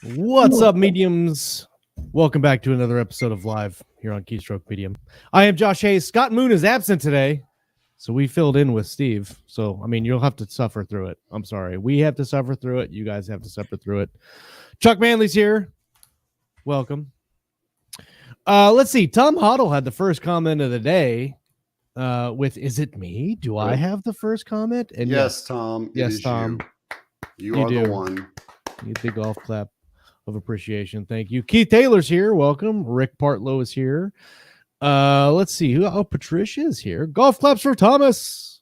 What's up, mediums? Welcome back to another episode of Live here on Keystroke Medium. I am Josh Hayes. Scott Moon is absent today, so we filled in with Steve. So, I mean, you'll have to suffer through it. I'm sorry. We have to suffer through it. You guys have to suffer through it. Chuck Manley's here. Welcome. Let's see. Tom Hoddle had the first comment of the day with, "Is it me? Do I have the first comment?" And yes, Tom. Yes, Tom. You are the one. You get the golf clap of appreciation. Thank you. Keith Taylor's here. Welcome. Rick Partlow is here. Let's see who. Oh, Patricia is here. Golf claps for Thomas.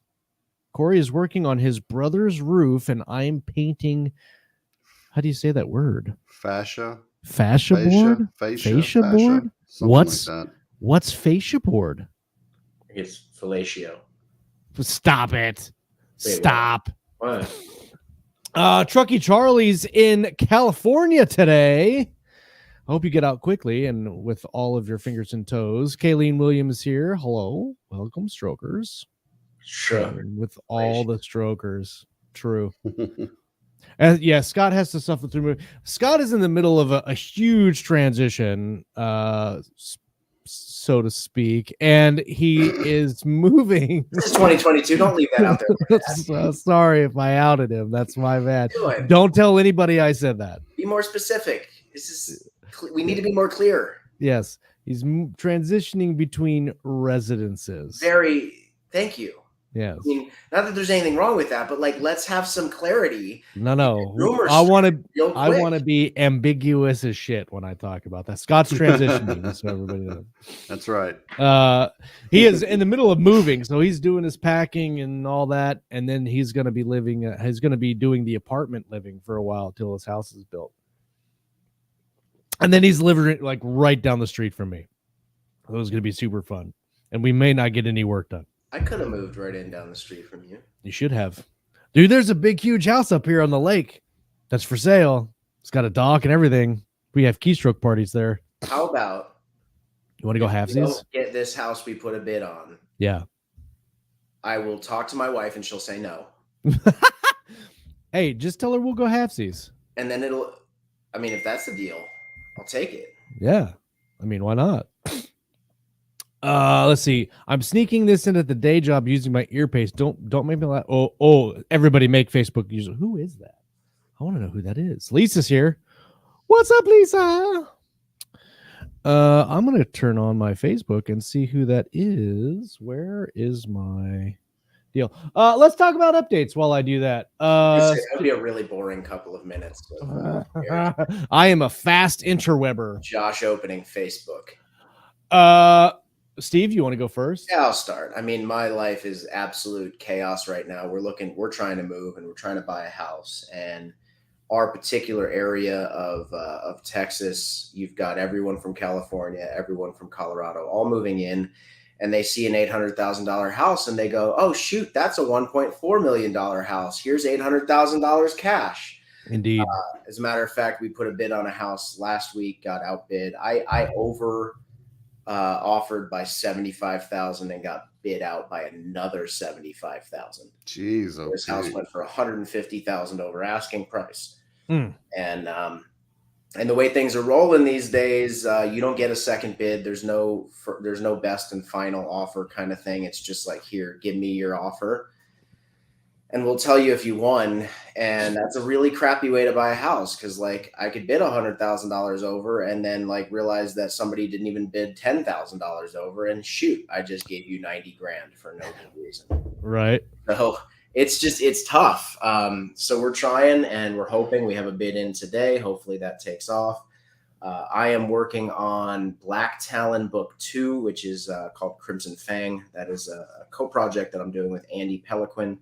Corey is working on his brother's roof, and I'm painting. How do you say that word? Fascia board. Fascia board. What's like that. What's fascia board? I think it's fellatio. Stop it. Wait, Stop. What? Truckee Charlie's in California today. I hope you get out quickly and with all of your fingers and toes. Kayleen Williams here. Hello. Welcome, strokers. Sure. With all the strokers. True. Yeah, Scott has to suffer through. Scott is in the middle of a huge transition, so to speak, and he is moving. This is 2022. Don't leave that out there. So sorry if I outed him. That's my bad. Don't tell anybody I said that. Be more specific. We need to be more clear. Yes, he's transitioning between residences. Thank you. Yes. I mean, not that there's anything wrong with that, but like, let's have some clarity. No. I want to be ambiguous as shit when I talk about that. Scott's transitioning, so everybody knows. That's right. He is in the middle of moving, so he's doing his packing and all that, and then he's going to be living. He's going to be doing the apartment living for a while till his house is built, and then he's living like right down the street from me. It was going to be super fun, and we may not get any work done. I could have moved right in down the street from you. You should have. Dude, there's a big, huge house up here on the lake that's for sale. It's got a dock and everything. We have keystroke parties there. How about you want to go halvesies? Get this house we put a bid on. Yeah. I will talk to my wife and she'll say no. Hey, just tell her we'll go halvesies. And then if that's the deal, I'll take it. Yeah. I mean, why not? Let's see. I'm sneaking this in at the day job using my earpiece. Don't make me laugh. Oh, everybody make Facebook user. Who is that? I want to know who that is. Lisa's here. What's up, Lisa? I'm gonna turn on my Facebook and see who that is. Where is my deal? Let's talk about updates while I do that. That would be a really boring couple of minutes. I am a fast interwebber. Josh opening Facebook. Steve, you want to go first? Yeah, I'll start. I mean, my life is absolute chaos right now. We're trying to move and we're trying to buy a house. And our particular area of Texas, you've got everyone from California, everyone from Colorado, all moving in, and they see an $800,000 house and they go, "Oh shoot, that's a $1.4 million house. Here's $800,000 cash." Indeed. As a matter of fact, we put a bid on a house last week, got outbid. I offered by $75,000 and got bid out by another $75,000. Jeez, okay. This house went for $150,000 over asking price. And the way things are rolling these days, you don't get a second bid. There's no best and final offer kind of thing. It's just like, here, give me your offer, and we'll tell you if you won. And that's a really crappy way to buy a house, because like I could bid $100,000 over and then like realize that somebody didn't even bid $10,000 over, and shoot, I just gave you $90,000 for no good reason. Right. So it's tough. So we're trying and we're hoping. We have a bid in today. Hopefully that takes off. I am working on Black Talon book 2, which is called Crimson Fang. That is a co-project that I'm doing with Andy Peloquin.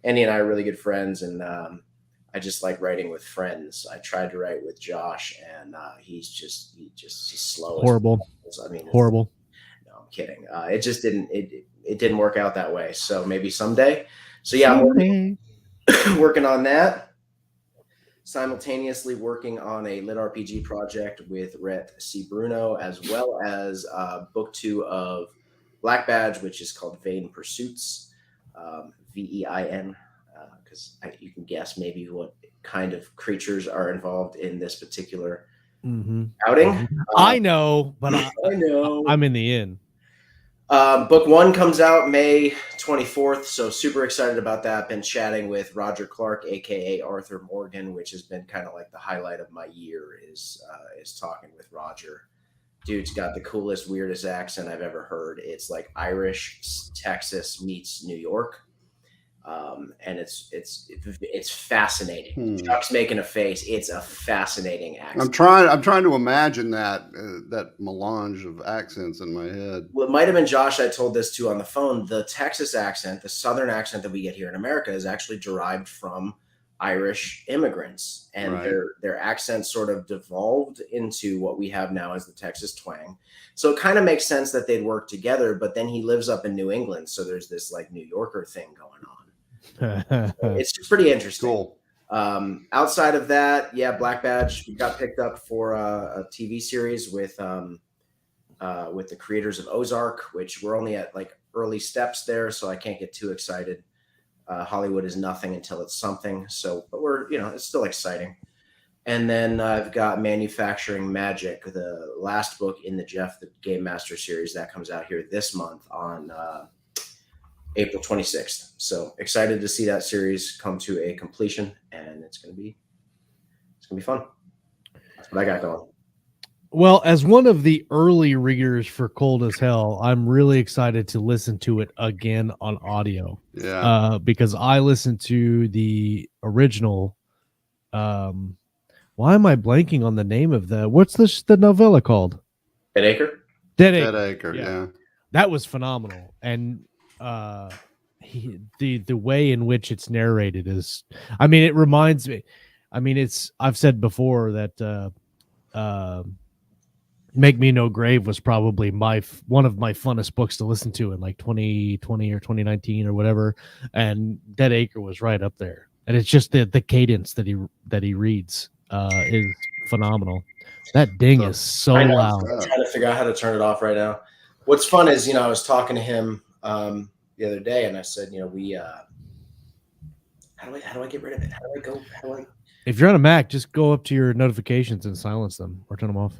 Andy and I are really good friends, and I just like writing with friends. I tried to write with Josh, and he's slow. Horrible. I mean, horrible. No, I'm kidding. It just didn't work out that way. So maybe someday. So yeah, I'm working on that. Simultaneously working on a litrpg project with Rhett Bruno, as well as book 2 of Black Badge, which is called Vain Pursuits. VEIN, because you can guess maybe what kind of creatures are involved in this particular Mm-hmm. outing. I know, but I know. I'm in the inn. Book 1 comes out May 24th, so super excited about that. Been chatting with Roger Clark, aka Arthur Morgan, which has been kind of like the highlight of my year is talking with Roger. Dude's got the coolest, weirdest accent I've ever heard. It's like Irish Texas meets New York. And it's fascinating. Chuck's making a face. It's a fascinating accent. I'm trying to imagine that melange of accents in my head. Well, it might have been Josh I told this to on the phone. The Texas accent, the Southern accent that we get here in America, is actually derived from Irish immigrants, and Right. their accents sort of devolved into what we have now as the Texas twang. So it kind of makes sense that they'd work together. But then he lives up in New England, so there's this like New Yorker thing going on. It's pretty interesting. Cool. Outside of that, yeah, Black Badge got picked up for a TV series with the creators of Ozark, which we're only at like early steps there, so I can't get too excited. Hollywood is nothing until it's something. So, but it's still exciting. And then I've got Manufacturing Magic, the last book in the Jeff the Game Master series that comes out here this month on April 26th. So excited to see that series come to a completion, and it's gonna be fun. That's what I got going. Well, as one of the early readers for Cold as Hell, I'm really excited to listen to it again on audio. Yeah. Because I listened to the original. Why am I blanking on the name of what's the novella called? Dead Acre? Dead Acre, yeah. That was phenomenal. And the way in which it's narrated is, I mean, it reminds me, I mean, I've said before that Make Me No Grave was probably one of my funnest books to listen to in like 2020 or 2019 or whatever, and Dead Acre was right up there. And it's just the cadence that he reads is phenomenal. That ding is so loud. I'm trying to figure out how to turn it off right now. What's fun is, I was talking to him the other day, and I said, we how do I get rid of it? If you're on a Mac, just go up to your notifications and silence them or turn them off.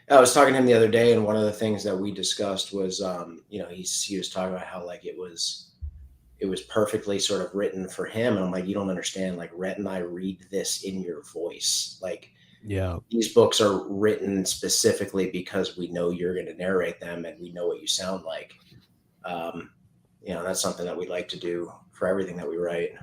I was talking to him the other day, and one of the things that we discussed was, he was talking about how like it was perfectly sort of written for him. And I'm like, you don't understand, like Rhett and I read this in your voice. Like, yeah, these books are written specifically because we know you're going to narrate them and we know what you sound like. That's something that we like to do for everything that we write.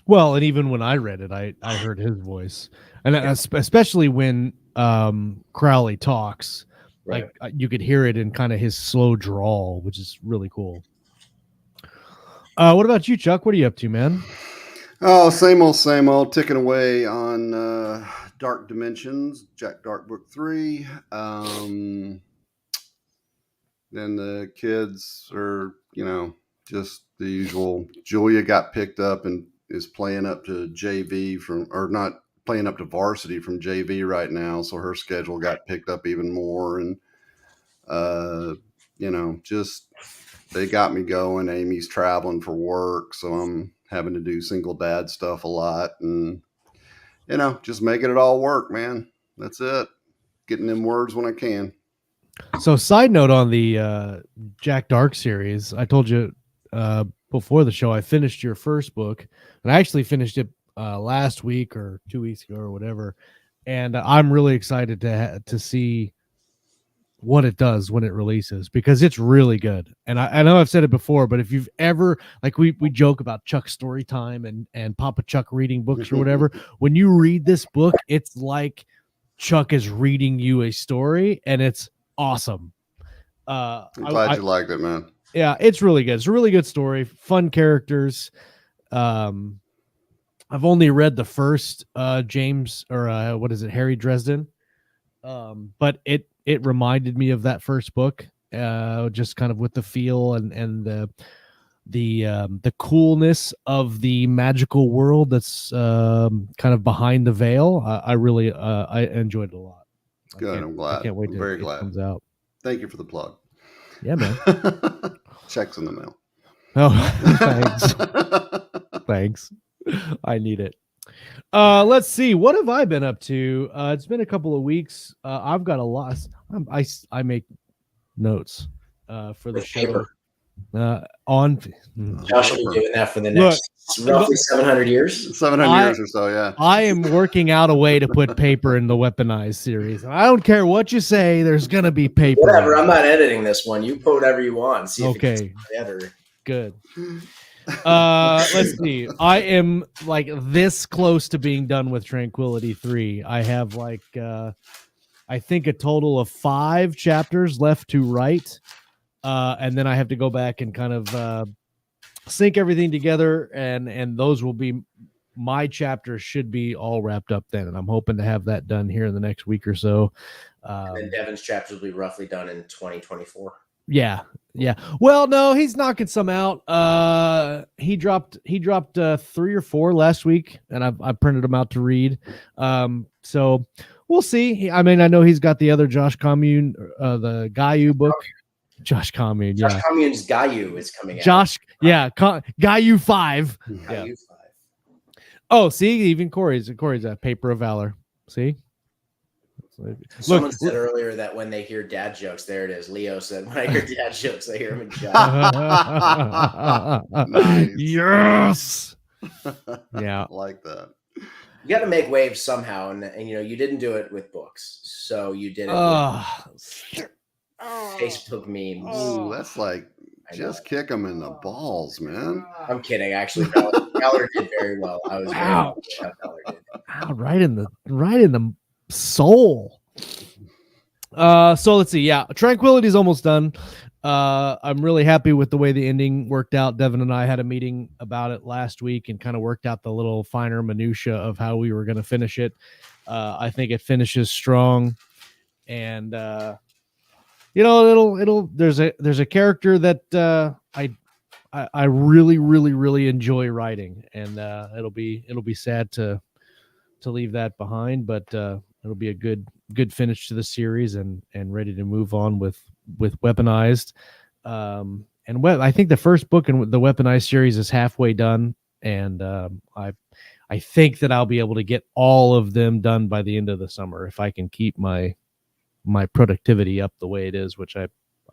Well, and even when I read it, I heard his voice, and especially when Crowley talks, right. Like you could hear it in kind of his slow drawl, which is really cool. What about you, Chuck? What are you up to, man? Oh, same old, ticking away on Dark Dimensions, Jack Darque book 3. Then the kids are, just the usual. Julia got picked up and is playing up to JV not playing up to varsity from JV right now. So her schedule got picked up even more. And, just they got me going. Amy's traveling for work, so I'm having to do single dad stuff a lot. And, just making it all work, man. That's it. Getting them words when I can. So side note on the Jack Darque series, I told you before the show, I finished your first book, and I actually finished it last week or 2 weeks ago or whatever. And I'm really excited to see what it does when it releases, because it's really good. And I know I've said it before, but if you've ever, like we joke about Chuck's story time and Papa Chuck reading books or whatever, when you read this book, it's like Chuck is reading you a story, and it's awesome. I'm glad you liked it, man. Yeah, it's really good. It's a really good story, fun characters. I've only read the first James or what is it, Harry Dresden, but it reminded me of that first book, just kind of with the feel and the coolness of the magical world that's kind of behind the veil. I really I enjoyed it a lot. Good, I'm glad. I can't wait I'm very glad. It comes out. Thank you for the plug. Yeah, man. Checks in the mail. Oh, thanks. Thanks. I need it. Let's see. What have I been up to? It's been a couple of weeks. I've got a lot. I make notes for the With show. paper. On Josh will be doing that for the Look, next roughly 700 years. 700 years or so, yeah. I am working out a way to put paper in the weaponized series. And I don't care what you say, there's gonna be paper. Whatever. I'm not editing this one. You put whatever you want. See if Okay. it gets better. Good. Let's see. I am like this close to being done with Tranquility 3. I have like I think a total of 5 chapters left to write. And then I have to go back and kind of sync everything together, and those will be my chapters should be all wrapped up then, and I'm hoping to have that done here in the next week or so. And then Devin's chapters will be roughly done in 2024. Yeah. Well, no, he's knocking some out. He dropped 3 or 4 last week, and I printed them out to read. So we'll see. I mean, I know he's got the other Josh Commune, the Gayu book. Josh Commune, yeah. Josh Commune's Gayu is coming out. Josh, yeah, Gayu 5. Gayu Yeah. 5. Oh, see, even Corey's a paper of valor. See, Someone said earlier that when they hear dad jokes, there it is. Leo said, "When I hear dad jokes, I hear them in Josh." Nice. Yes. Yeah, I like that. You got to make waves somehow, and you didn't do it with books, so you did it with Facebook memes. Ooh, that's like just kick them in the balls, man. I'm kidding. Actually, Ballard did very well. I was very happy how Ballard did. Wow, right in the soul. So let's see. Yeah, Tranquility is almost done. I'm really happy with the way the ending worked out. Devin and I had a meeting about it last week and kind of worked out the little finer minutia of how we were going to finish it. I think it finishes strong, and there's a character that I really enjoy writing, and it'll be sad to leave that behind, but it'll be a good finish to the series and ready to move on with Weaponized. I think the first book in the Weaponized series is halfway done, and I think that I'll be able to get all of them done by the end of the summer if I can keep my productivity up the way it is, which I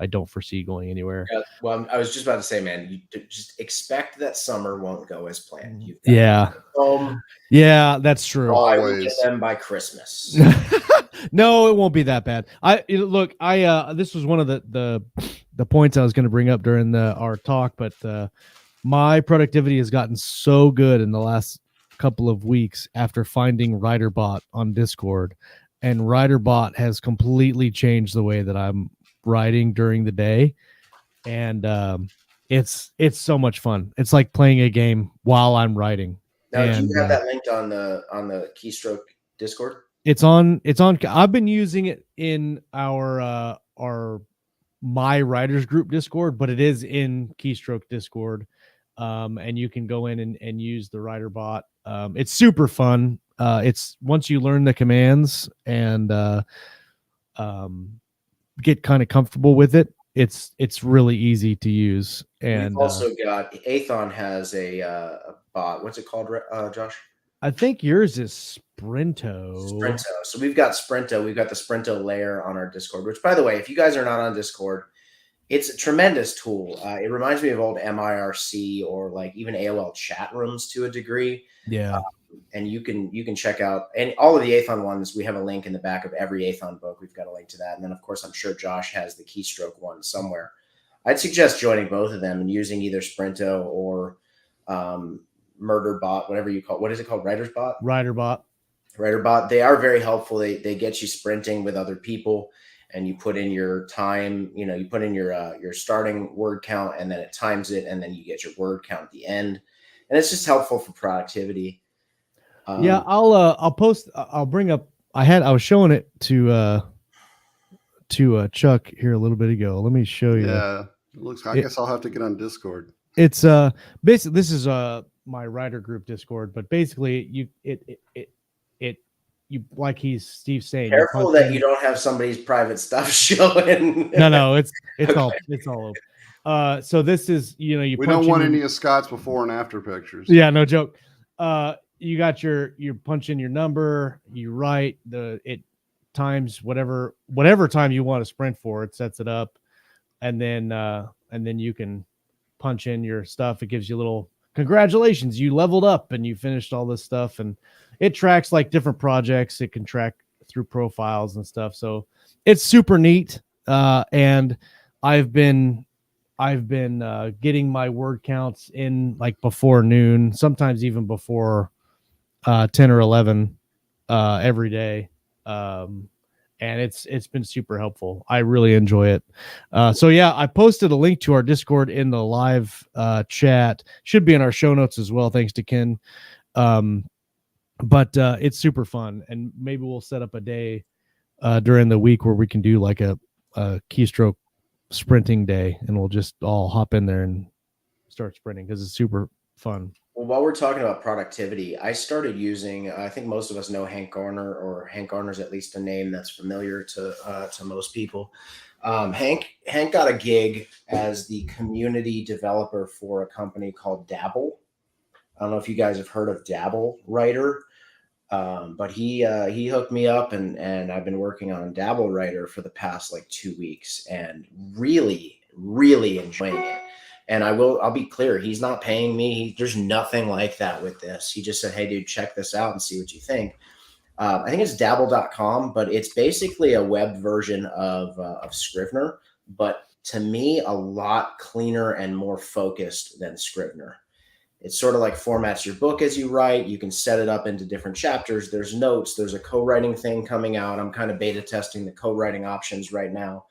don't foresee going anywhere. Well, I was just about to say, man, you just expect that summer won't go as planned. Yeah, that's true. I will get them by Christmas. No, it won't be that bad. This was one of the points I was going to bring up during our talk, but my productivity has gotten so good in the last couple of weeks after finding WriterBot on Discord, and WriterBot has completely changed the way that I'm writing during the day, and it's so much fun. It's like playing a game while I'm writing. Now, do you have that linked on the Keystroke Discord? It's on. I've been using it in our my writers group Discord, but it is in Keystroke Discord, and you can go in and use the WriterBot. It's super fun. It's once you learn the commands and get kind of comfortable with it, it's really easy to use. And we've also got Athon has a bot. What's it called, Josh? I think yours is Sprinto. So we've got Sprinto. We've got the Sprinto layer on our Discord, which, by the way, if you guys are not on Discord, it's a tremendous tool. It reminds me of old MIRC or like even AOL chat rooms to a degree. Yeah. And you can check out and all of the Athon ones. We have a link in the back of every Athon book. We've got a link to that. And then, of course, I'm sure Josh has the Keystroke one somewhere. I'd suggest joining both of them and using either Sprinto or MurderBot, whatever you call it. What is it called? WriterBot. They are very helpful. They get you sprinting with other people, and you put in your time. You put in your starting word count, and then it times it, and then you get your word count at the end. And it's just helpful for productivity. I'll post. I'll bring up. I was showing it to Chuck here a little bit ago. Let me show you. Yeah, I guess I'll have to get on Discord. It's basically this is my writer group Discord, but basically you like Steve's saying. Careful that you don't have somebody's private stuff showing. No, it's all over. So this is we don't want any of Scott's before and after pictures. Yeah, no joke. you got you punch in your number, you write it times whatever time you want to sprint for, it sets it up, and then you can punch in your stuff. It gives you a little congratulations, you leveled up and you finished all this stuff, and it tracks like different projects. It can track through profiles and stuff. So it's super neat. And I've been getting my word counts in like before noon, sometimes even before 10 or 11 every day. And it's been super helpful. I really enjoy it. So yeah, I posted a link to our Discord in the live chat. Should be in our show notes as well, thanks to Ken. But it's super fun, and maybe we'll set up a day during the week where we can do like a keystroke sprinting day, and we'll just all hop in there and start sprinting because it's super fun. Well, while we're talking about productivity, I started using, I think most of us know Hank Garner, or Hank Garner's at least a name that's familiar to most people. Hank got a gig as the community developer for a company called Dabble. I don't know if you guys have heard of Dabble Writer, but he hooked me up, and I've been working on Dabble Writer for the past like 2 weeks, and really, really enjoying it. And I'll be clear, he's not paying me. There's nothing like that with this. He just said, hey, dude, check this out and see what you think. I think it's dabble.com, but it's basically a web version of Scrivener, but to me, a lot cleaner and more focused than Scrivener. It sort of like formats your book as you write. You can set it up into different chapters. There's notes. There's a co-writing thing coming out. I'm kind of beta testing the co-writing options right now.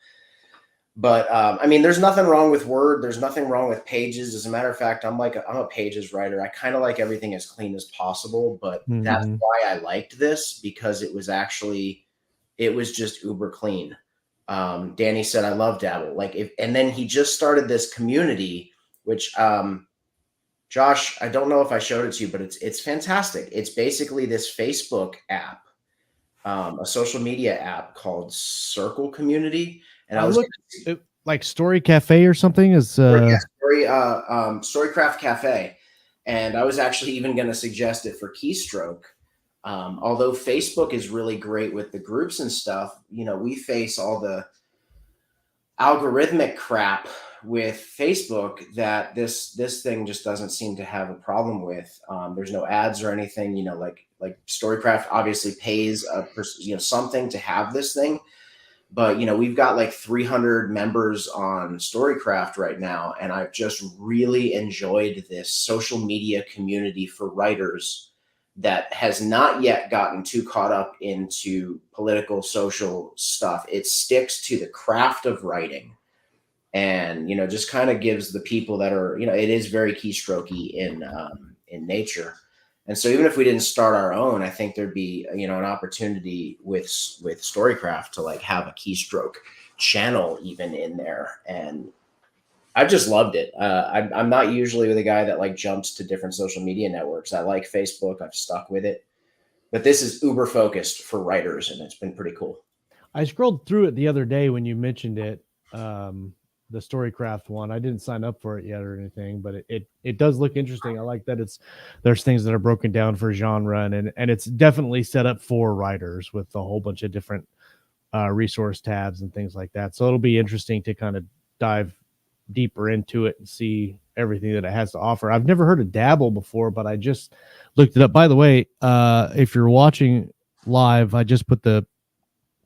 But I mean, there's nothing wrong with Word. There's nothing wrong with Pages. As a matter of fact, I'm a Pages writer. I kind of like everything as clean as possible, but that's why I liked this, because it was just uber clean. Danny said, I love Dabble. And then he just started this community, which, Josh, I don't know if I showed it to you, but it's fantastic. It's basically this Facebook app, a social media app called Circle Community. And I was like Story Cafe or something is Storycraft Café, and I was actually even going to suggest it for Keystroke. Although Facebook is really great with the groups and stuff, we face all the algorithmic crap with Facebook that this thing just doesn't seem to have a problem with. There's no ads or anything, like Storycraft obviously pays something to have this thing. But, we've got like 300 members on Storycraft right now, and I've just really enjoyed this social media community for writers that has not yet gotten too caught up into political, social stuff. It sticks to the craft of writing, and, just kind of gives the people that are, it is very keystrokey in nature. And so even if we didn't start our own, I think there'd be, an opportunity with Storycraft to like have a keystroke channel even in there. And I've just loved it. I'm not usually the guy that like jumps to different social media networks. I like Facebook. I've stuck with it. But this is uber focused for writers, and it's been pretty cool. I scrolled through it the other day when you mentioned it. The Storycraft one. I didn't sign up for it yet or anything, but it does look interesting. I like that there's things that are broken down for genre, and it's definitely set up for writers with a whole bunch of different resource tabs and things like that. So it'll be interesting to kind of dive deeper into it and see everything that it has to offer. I've never heard of Dabble before, but I just looked it up. By the way, if you're watching live, I just put the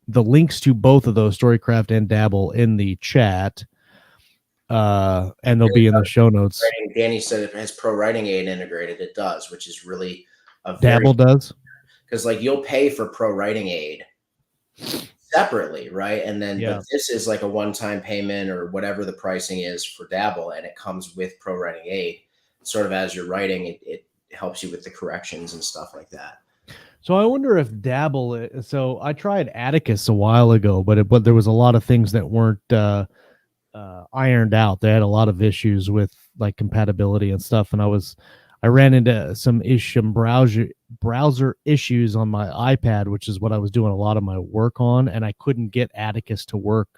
links to both of those, Storycraft and Dabble, in the chat. And they'll be in the show notes. Danny said it has ProWritingAid integrated. It does, which is really Dabble does, because like you'll pay for ProWritingAid separately, right? And then but this is like a one-time payment or whatever the pricing is for Dabble, and it comes with ProWritingAid. Sort of as you're writing, it helps you with the corrections and stuff like that. So I wonder if Dabble. So I tried Atticus a while ago, but there was a lot of things that weren't ironed out. They had a lot of issues with like compatibility and stuff, and I ran into some browser issues on my iPad, which is what I was doing a lot of my work on, and I couldn't get Atticus to work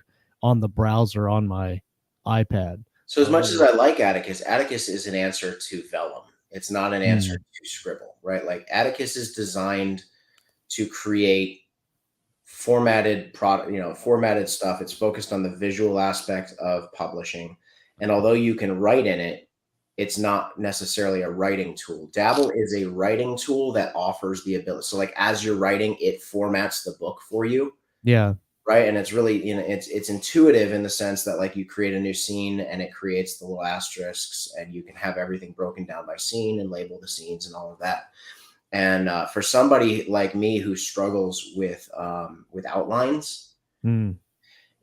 on the browser on my iPad. So as much as I like Atticus is an answer to Vellum. It's not an answer to Scribble, right? Like Atticus is designed to create formatted product, formatted stuff. It's focused on the visual aspect of publishing. And although you can write in it, it's not necessarily a writing tool. Dabble is a writing tool that offers the ability. So like as you're writing, it formats the book for you. Yeah. Right. And it's really, it's intuitive in the sense that like you create a new scene and it creates the little asterisks and you can have everything broken down by scene and label the scenes and all of that. And for somebody like me who struggles with outlines,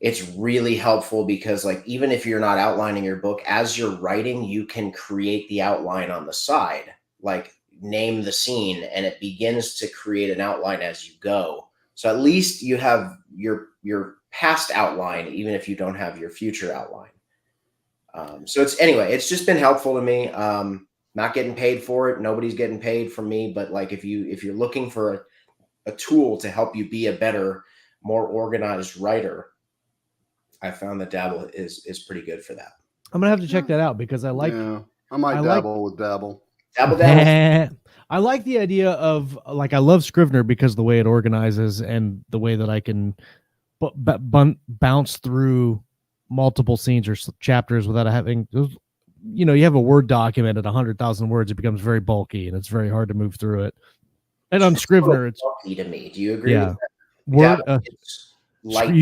it's really helpful because like even if you're not outlining your book, as you're writing, you can create the outline on the side, like name the scene, and it begins to create an outline as you go. So at least you have your past outline, even if you don't have your future outline. So it's just been helpful to me. Not getting paid for it. Nobody's getting paid from me. But like if you're looking for a tool to help you be a better, more organized writer, I found that Dabble is pretty good for that. I'm gonna have to check that out because I like. Yeah, I might dabble with Dabble. Dabble. I like the idea of like I love Scrivener because of the way it organizes and the way that I can bounce through multiple scenes or chapters without having. You have a Word document at 100,000 words, it becomes very bulky and it's very hard to move through it. And on Scrivener, it's bulky to me. Do you agree? Yeah, with that? Word.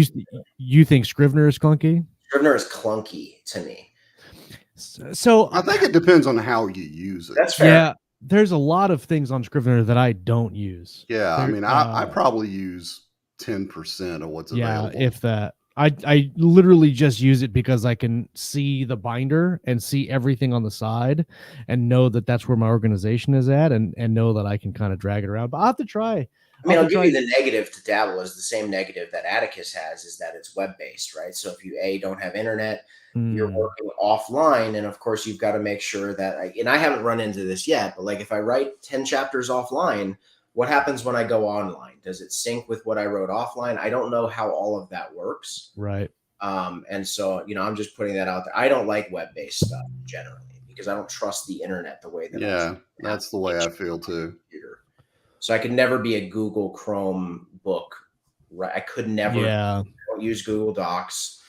You think Scrivener is clunky? Scrivener is clunky to me. So I think it depends on how you use it. That's fair. Yeah, there's a lot of things on Scrivener that I don't use. Yeah, I mean, I probably use 10% of what's available. Yeah, if that. I literally just use it because I can see the binder and see everything on the side and know that that's where my organization is at and know that I can kind of drag it around. But I'll have to try. I'll give you the negative to Dabble is the same negative that Atticus has, is that it's web-based, right? So if you don't have internet, you're working offline, and of course you've got to make sure that, and I haven't run into this yet, but like if I write 10 chapters offline, what happens when I go online? Does it sync with what I wrote offline? I don't know how all of that works. Right. And so, I'm just putting that out there. I don't like web-based stuff generally because I don't trust the internet the way that. Yeah, that's the way I feel too. So I could never be a Google Chrome book, right? I could never. Yeah. I don't use Google Docs,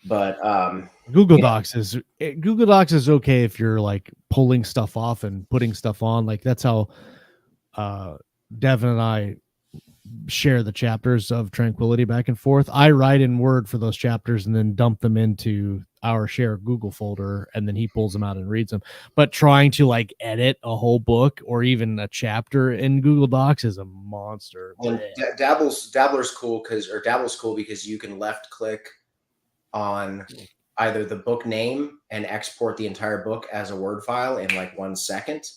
but Google Docs is okay if you're like pulling stuff off and putting stuff on. Like that's how Devin and I share the chapters of Tranquility back and forth. I write in Word for those chapters and then dump them into our shared Google folder, and then he pulls them out and reads them. But trying to like edit a whole book or even a chapter in Google Docs is a monster. And Dabble's cool because you can left click on either the book name and export the entire book as a Word file in like 1 second.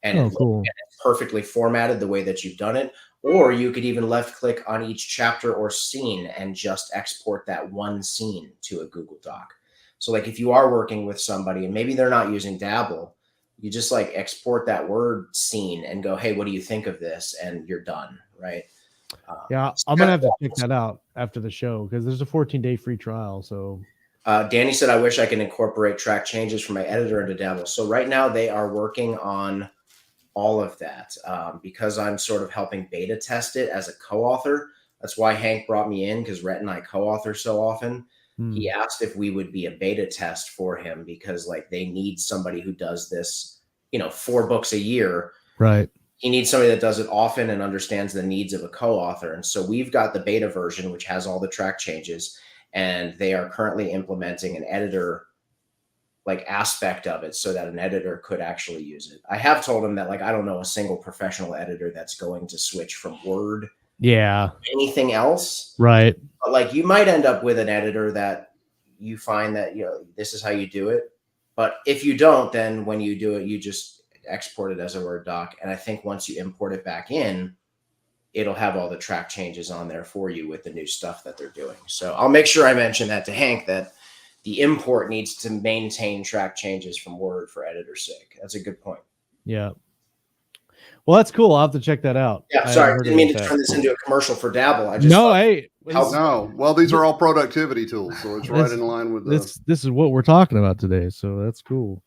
And cool. It's perfectly formatted the way that you've done it. Or you could even left click on each chapter or scene and just export that one scene to a Google Doc. So like if you are working with somebody and maybe they're not using Dabble, you just like export that Word scene and go, hey, what do you think of this? And you're done, right? Yeah, I'm going to have to check that out after the show because there's a 14-day free trial. So Danny said, I wish I could incorporate track changes from my editor into Dabble. So right now they are working on all of that because I'm sort of helping beta test it as a co-author. That's why Hank brought me in, because Rhett and I co-author so often. He asked if we would be a beta test for him because like they need somebody who does this, 4 books a year. Right. He needs somebody that does it often and understands the needs of a co-author. And so we've got the beta version, which has all the track changes, and they are currently implementing an editor like aspect of it so that an editor could actually use it. I have told him that like I don't know a single professional editor that's going to switch from Word anything else. Right. But like you might end up with an editor that you find that this is how you do it. But if you don't, then when you do it, you just export it as a Word doc. And I think once you import it back in, it'll have all the track changes on there for you with the new stuff that they're doing. So I'll make sure I mention that to Hank, that the import needs to maintain track changes from Word for editor's sake. That's a good point. Yeah. Well, that's cool. I'll have to check that out. Yeah, sorry. Didn't mean to turn this into a commercial for Dabble. Well, these are all productivity tools, so it's right in line with this is what we're talking about today. So that's cool.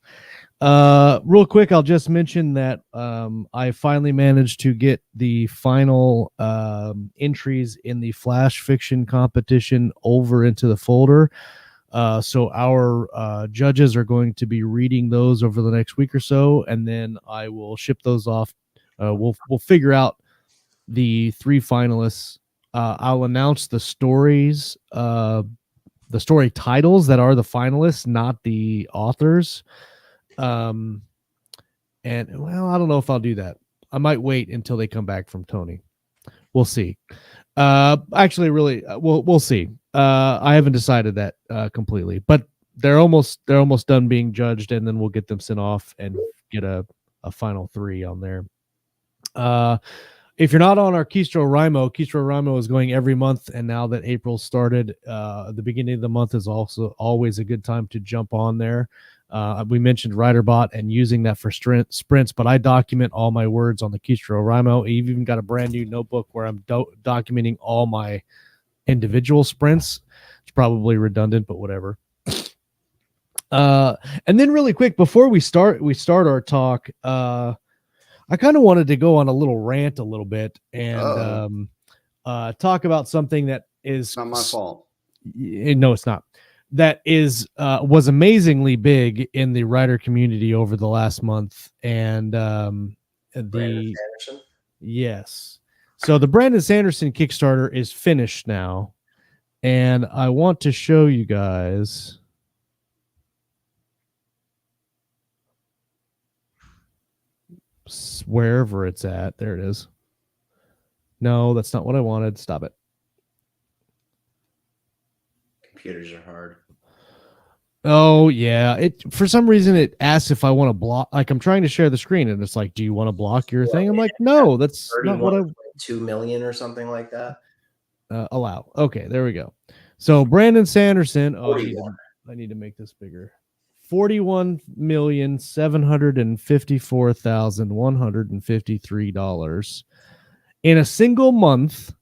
Real quick, I'll just mention that I finally managed to get the final entries in the flash fiction competition over into the folder. So our judges are going to be reading those over the next week or so, and then I will ship those off. We'll figure out the 3 finalists. I'll announce the stories, the story titles that are the finalists, not the authors. And well, I don't know if I'll do that. I might wait until they come back from Tony. We'll see. Actually, really, we'll see. I haven't decided that completely, but they're almost done being judged, and then we'll get them sent off and get a final 3 on there. If you're not on our Keystroke is going every month, and now that April started, the beginning of the month is also always a good time to jump on there. We mentioned WriterBot and using that for sprints, but I document all my words on the Keystroke. I've even got a brand new notebook where I'm documenting all my individual sprints. It's probably redundant, but whatever. And then really quick, before we start our talk, I kind of wanted to go on a little rant a little bit and talk about something that is not my fault. No, it's not. That was amazingly big in the writer community over the last month, and Sanderson? Yes. So the Brandon Sanderson Kickstarter is finished now, and I want to show you guys. Wherever it's at. There it is. No, that's not what I wanted. Stop it. Computers are hard. Oh yeah. It for some reason it asks if I want to block. Like I'm trying to share the screen, and it's like, do you want to block your thing? I'm like, no, that's not what I. 2 million or something like that. Allow. Okay, there we go. So Brandon Sanderson. Oh, I need to make this bigger. $41,754,153 in a single month.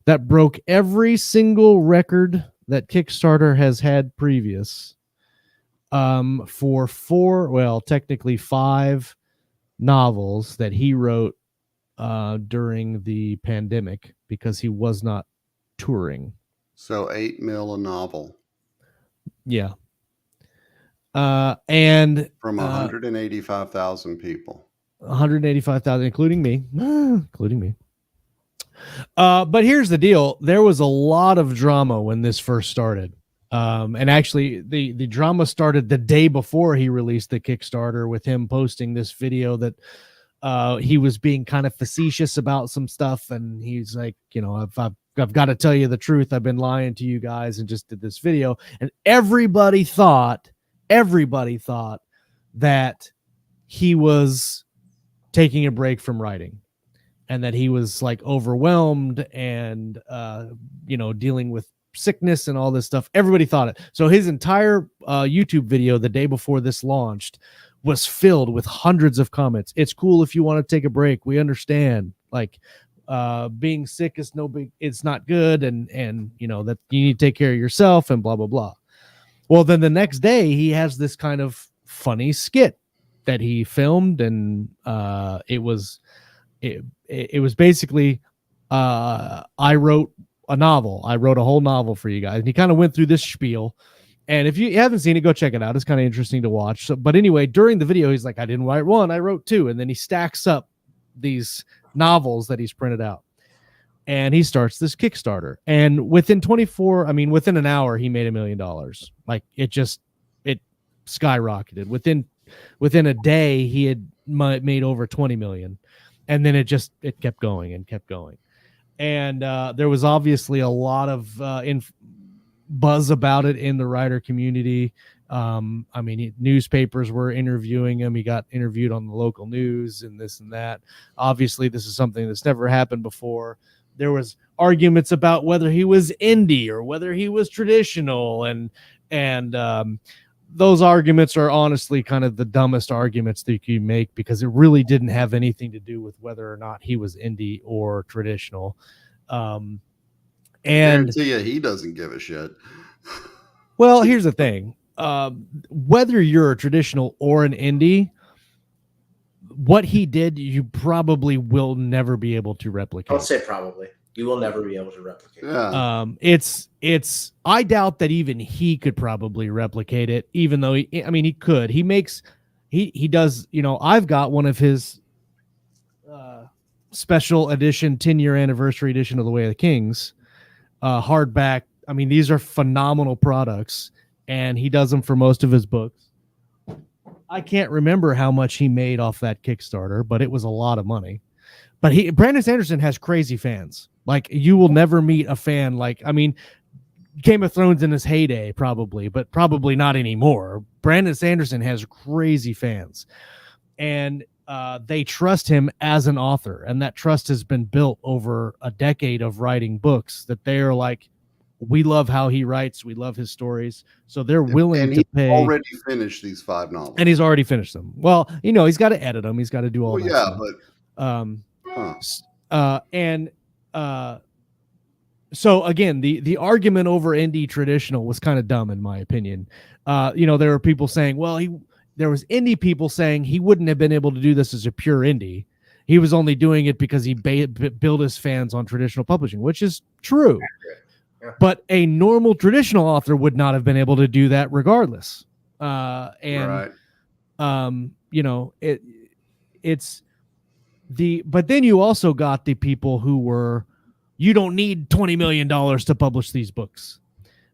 That broke every single record that Kickstarter has had previous. For 5 novels that he wrote during the pandemic because he was not touring. So $8 million a novel. Yeah. And from 185,000 people. 185,000, including me. But here's the deal. There was a lot of drama when this first started. And actually the drama started the day before he released the Kickstarter with him posting this video that he was being kind of facetious about some stuff. And he's like, I've got to tell you the truth. I've been lying to you guys and just did this video. And everybody thought that he was taking a break from writing and that he was like overwhelmed and, dealing with sickness and all this stuff. Everybody thought it. So his entire YouTube video the day before this launched was filled with hundreds of comments. It's cool if you want to take a break. We understand. Like, being sick is it's not good. And that you need to take care of yourself and blah, blah, blah. Well, then the next day he has this kind of funny skit that he filmed. And it was basically, I wrote a novel. I wrote a whole novel for you guys. And he kind of went through this spiel. And if you haven't seen it, go check it out. It's kind of interesting to watch. So, but anyway, during the video, he's like, I didn't write one, I wrote 2. And then he stacks up these novels that he's printed out. And he starts this Kickstarter. And within an hour, he made $1 million. Like it skyrocketed. Within a day, he had made over 20 million. And then it kept going and kept going. And there was obviously a lot of buzz about it in the writer community. Newspapers were interviewing him. He got interviewed on the local news and this and that. Obviously, this is something that's never happened before. There was arguments about whether he was indie or whether he was traditional. And those arguments are honestly kind of the dumbest arguments that you can make because it really didn't have anything to do with whether or not he was indie or traditional. And he doesn't give a shit. Well, here's the thing. whether you're a traditional or an indie, what he did, you probably will never be able to replicate. Don't say probably. You will never be able to replicate. Yeah. It's. I doubt that even he could probably replicate it. Even though he could. He does. I've got one of his special edition 10-year anniversary edition of The Way of the Kings, hardback. I mean, these are phenomenal products, and he does them for most of his books. I can't remember how much he made off that Kickstarter, but it was a lot of money. But Brandon Sanderson has crazy fans. Like, you will never meet a fan like, Game of Thrones in his heyday, probably, but probably not anymore. Brandon Sanderson has crazy fans, and they trust him as an author, and that trust has been built over a decade of writing books. That they are like, we love how he writes, we love his stories, so they're willing to pay. Already finished these 5 novels, and he's already finished them. Well, he's got to edit them, he's got to do all that stuff. So again, the argument over indie traditional was kind of dumb in my opinion. There were people saying, well, there was indie people saying he wouldn't have been able to do this as a pure indie. He was only doing it because he built his fans on traditional publishing, which is true. Yeah. But a normal traditional author would not have been able to do that regardless. But then you also got the people who were, you don't need $20 million to publish these books,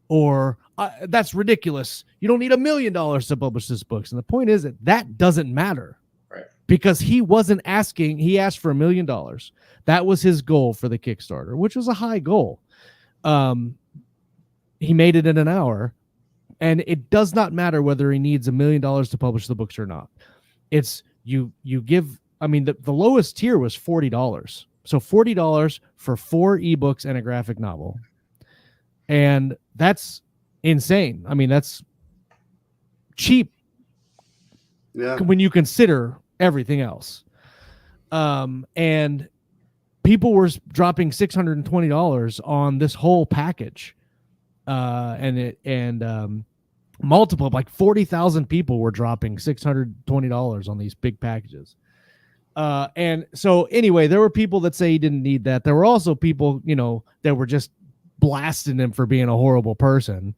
or that's ridiculous. You don't need $1 million to publish this books. And the point is that doesn't matter, right? Because he wasn't asking, he asked for $1 million. That was his goal for the Kickstarter, which was a high goal. He made it in an hour, and it does not matter whether he needs $1 million to publish the books or not. It's you give, the lowest tier was $40. So $40 for 4 ebooks and a graphic novel. And that's insane. That's cheap. Yeah. When you consider everything else. And people were dropping $620 on this whole package. Multiple, like 40,000 people were dropping $620 on these big packages. And so anyway, there were people that say he didn't need that. There were also people, that were just blasting him for being a horrible person.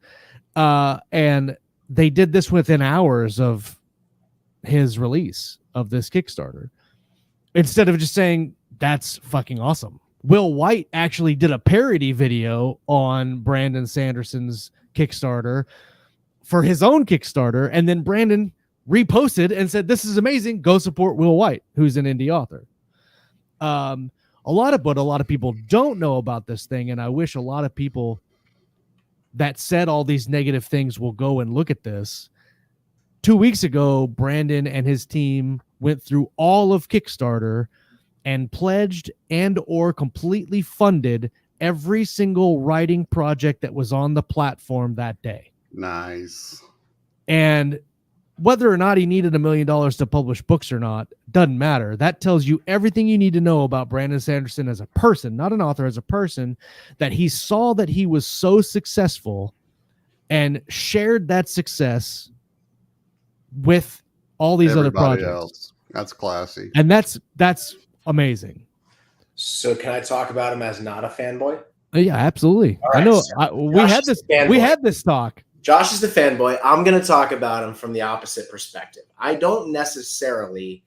And they did this within hours of his release of this Kickstarter, instead of just saying, that's fucking awesome. Will White actually did a parody video on Brandon Sanderson's Kickstarter for his own Kickstarter. And then Brandon reposted and said, this is amazing. Go support Will White, who's an indie author. A lot of people don't know about this thing. And I wish a lot of people that said all these negative things will go and look at this. 2 weeks ago, Brandon and his team went through all of Kickstarter and pledged and or completely funded every single writing project that was on the platform that day. Nice. And whether or not he needed $1 million to publish books or not, doesn't matter. That tells you everything you need to know about Brandon Sanderson as a person, not an author, as a person, that he saw that he was so successful and shared that success with all these everybody other projects. Else. That's classy. And that's amazing. So can I talk about him as not a fanboy? Yeah, absolutely. Right, I know. We had this talk. Josh is the fanboy. I'm going to talk about him from the opposite perspective. I don't necessarily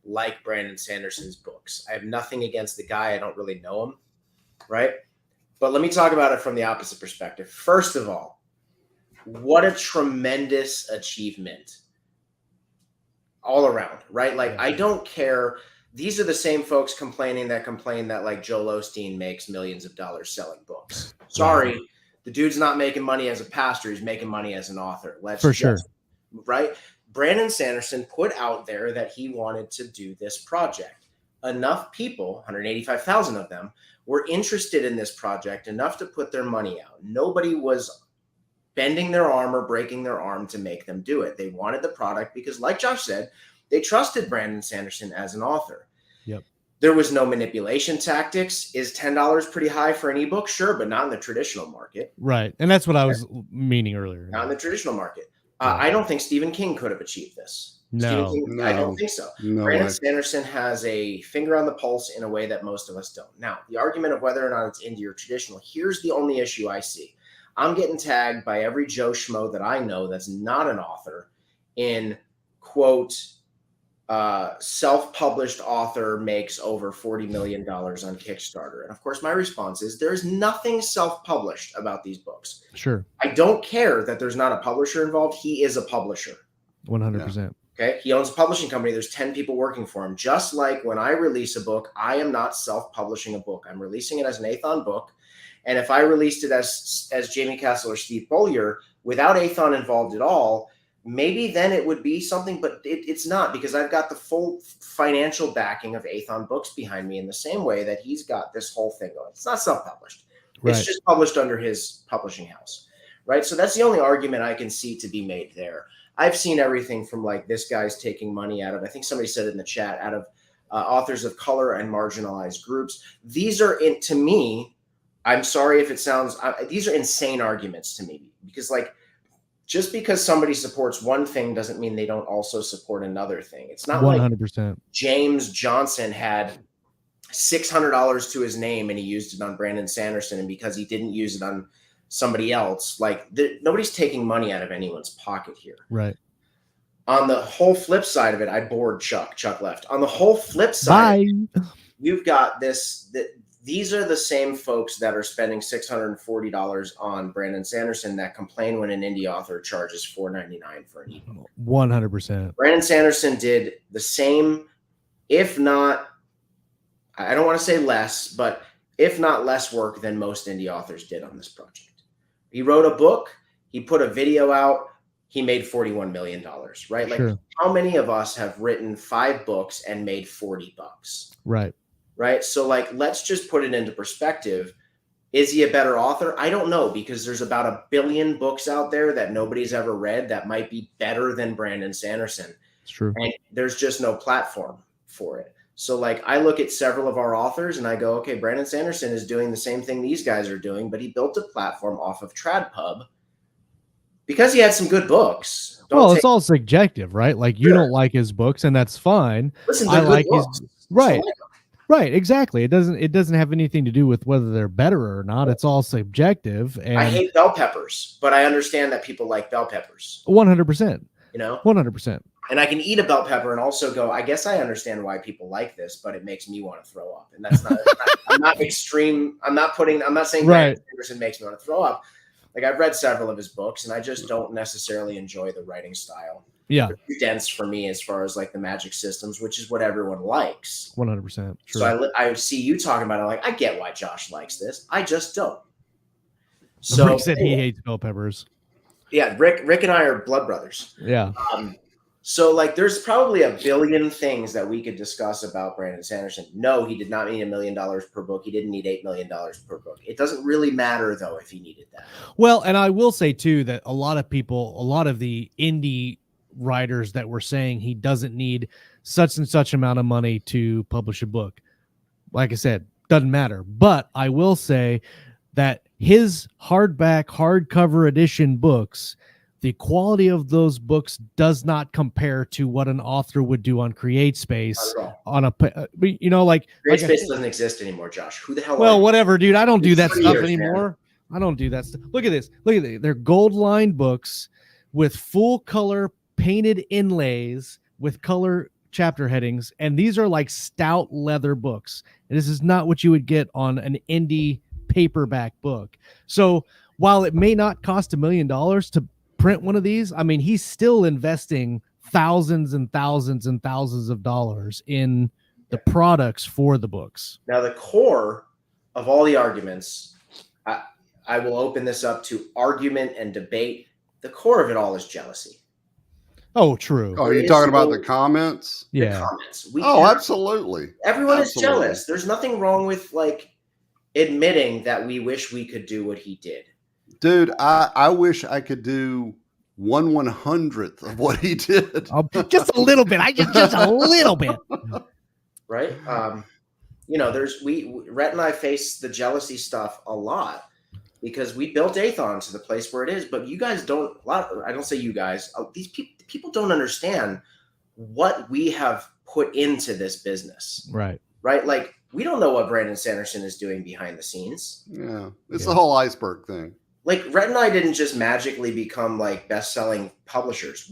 like Brandon Sanderson's books. I have nothing against the guy. I don't really know him, right? But let me talk about it from the opposite perspective. First of all, what a tremendous achievement all around, right? Like, I don't care. These are the same folks complain that like Joel Osteen makes millions of dollars selling books. Sorry. The dude's not making money as a pastor. He's making money as an author. Sure. Right? Brandon Sanderson put out there that he wanted to do this project. Enough people, 185,000 of them, were interested in this project enough to put their money out. Nobody was bending their arm or breaking their arm to make them do it. They wanted the product because, like Josh said, they trusted Brandon Sanderson as an author. Yep. There was no manipulation tactics. Is $10 pretty high for an ebook? Sure, but not in the traditional market. Right. And that's what I was meaning earlier. Not in the traditional market. I don't think Stephen King could have achieved this. No. Stephen King, I don't think so. Brandon Sanderson has a finger on the pulse in a way that most of us don't. Now, the argument of whether or not it's indie or traditional, here's the only issue I see. I'm getting tagged by every Joe Schmo that I know that's not an author in, quote, self-published author makes over $40 million on Kickstarter. And of course, my response is there's nothing self-published about these books. Sure. I don't care that there's not a publisher involved. He is a publisher. 100%. Okay. He owns a publishing company. There's 10 people working for him. Just like when I release a book, I am not self-publishing a book. I'm releasing it as an Athon book. And if I released it as Jaime Castle or Steve Beaulieu without Athon involved at all, maybe then it would be something, but it's not, because I've got the full financial backing of Athon Books behind me in the same way that he's got this whole thing going. It's not self-published. Right. It's just published under his publishing house, right? So that's the only argument I can see to be made there. I've seen everything from like this guy's taking money out of, I think somebody said it in the chat, out of authors of color and marginalized groups. These are, to me, I'm sorry if it sounds, these are insane arguments to me, because like, just because somebody supports one thing doesn't mean they don't also support another thing. It's not 100%. Like James Johnson had $600 to his name and he used it on Brandon Sanderson, and because he didn't use it on somebody else, like nobody's taking money out of anyone's pocket here. Right. On the whole flip side of it, I bored Chuck. Chuck left. On the whole flip side, you've got this. These are the same folks that are spending $640 on Brandon Sanderson that complain when an indie author charges $4.99 for an ebook. 100%. Brandon Sanderson did the same, if not, I don't want to say less, but if not less work than most indie authors did on this project. He wrote a book, he put a video out, he made $41 million, right? Like, sure. How many of us have written 5 books and made $40? Right. Right. So like, let's just put it into perspective. Is he a better author? I don't know, because there's about 1 billion books out there that nobody's ever read that might be better than Brandon Sanderson. It's true. And there's just no platform for it. So like, I look at several of our authors and I go, okay, Brandon Sanderson is doing the same thing these guys are doing, but he built a platform off of TradPub because he had some good books. It's all subjective, right? Like, you don't like his books, and that's fine. Listen, I like his right. Right, exactly. It doesn't have anything to do with whether they're better or not. It's all subjective. And I hate bell peppers, but I understand that people like bell peppers. 100%. You know, 100%. And I can eat a bell pepper and also go, I guess I understand why people like this, but it makes me want to throw up. And that's not. I'm not extreme. I'm not saying Brandon Sanderson makes me want to throw up. Like, I've read several of his books, and I just don't necessarily enjoy the writing style. Yeah, it's too dense for me as far as like the magic systems, which is what everyone likes. 100%. So I see you talking about it, like, I get why Josh likes this. I just don't. So Rick said he hates bell peppers. Yeah, Rick and I are blood brothers. Yeah. So like, there's probably 1 billion things that we could discuss about Brandon Sanderson. No, he did not need $1 million per book. He didn't need $8 million per book. It doesn't really matter though if he needed that. Well, and I will say too that a lot of the indie writers that were saying he doesn't need such and such amount of money to publish a book, like I said, doesn't matter. But I will say that his hardcover edition books, the quality of those books does not compare to what an author would do on CreateSpace on a, like CreateSpace doesn't exist anymore, Josh. Who the hell? Well, whatever, dude. I don't do that stuff anymore. Man. I don't do that stuff. Look at this. Look at this. They're gold lined books with full color painted inlays with color chapter headings, and these are like stout leather books. And this is not what you would get on an indie paperback book. So while it may not cost $1 million to print one of these, I mean, he's still investing thousands and thousands and thousands of dollars in the products for the books. Now, the core of all the arguments, I will open this up to argument and debate. The core of it all is jealousy. Oh, true. Oh, are you talking about the comments? The Yeah. comments. Absolutely. Everyone is jealous. There's nothing wrong with like admitting that we wish we could do what he did. Dude, I wish I could do 1/100th of what he did. Just a little bit. Just a little bit. Right. Rhett and I face the jealousy stuff a lot. because we built Athon to the place where it is. But you guys don't. I don't say you guys. These people don't understand what we have put into this business. Right. Like, we don't know what Brandon Sanderson is doing behind the scenes. Yeah, it's the whole iceberg thing. Like, Rhett and I didn't just magically become like best-selling publishers.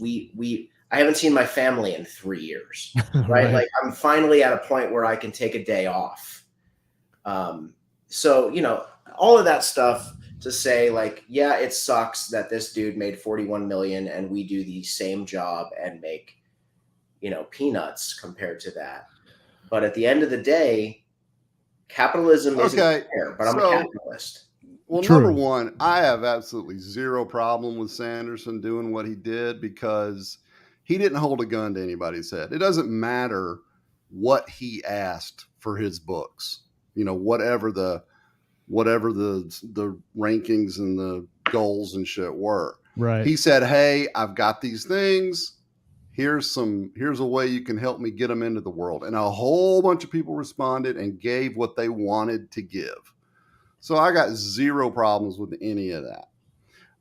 I haven't seen my family in 3 years, right? Like, I'm finally at a point where I can take a day off. So, all of that stuff to say, like, yeah, it sucks that this dude made 41 million and we do the same job and make, peanuts compared to that. But at the end of the day, capitalism isn't fair, but I'm a capitalist. Well, number one, I have absolutely zero problem with Sanderson doing what he did because he didn't hold a gun to anybody's head. It doesn't matter what he asked for his books. Whatever the rankings and the goals and shit were. Right. He said, "Hey, I've got these things. Here's a way you can help me get them into the world." And a whole bunch of people responded and gave what they wanted to give. So I got zero problems with any of that.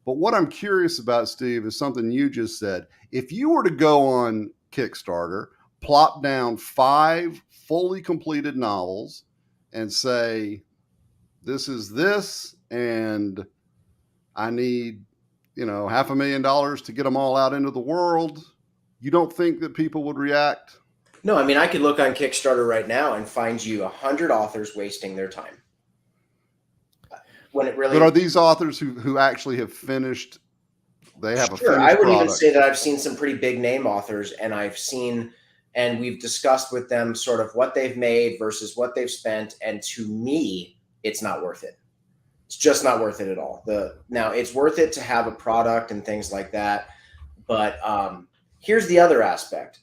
But what I'm curious about, Steve, is something you just said. If you were to go on Kickstarter, plop down 5 fully completed novels and say, this is this, and I need, $500,000 to get them all out into the world, you don't think that people would react? No, I mean, I could look on Kickstarter right now and find you 100 authors wasting their time. But are these authors who actually have finished? They have a finished I would product. even say that I've seen some pretty big name authors, and we've discussed with them sort of what they've made versus what they've spent. And to me, it's not worth it. It's just not worth it at all. Now it's worth it to have a product and things like that. But here's the other aspect.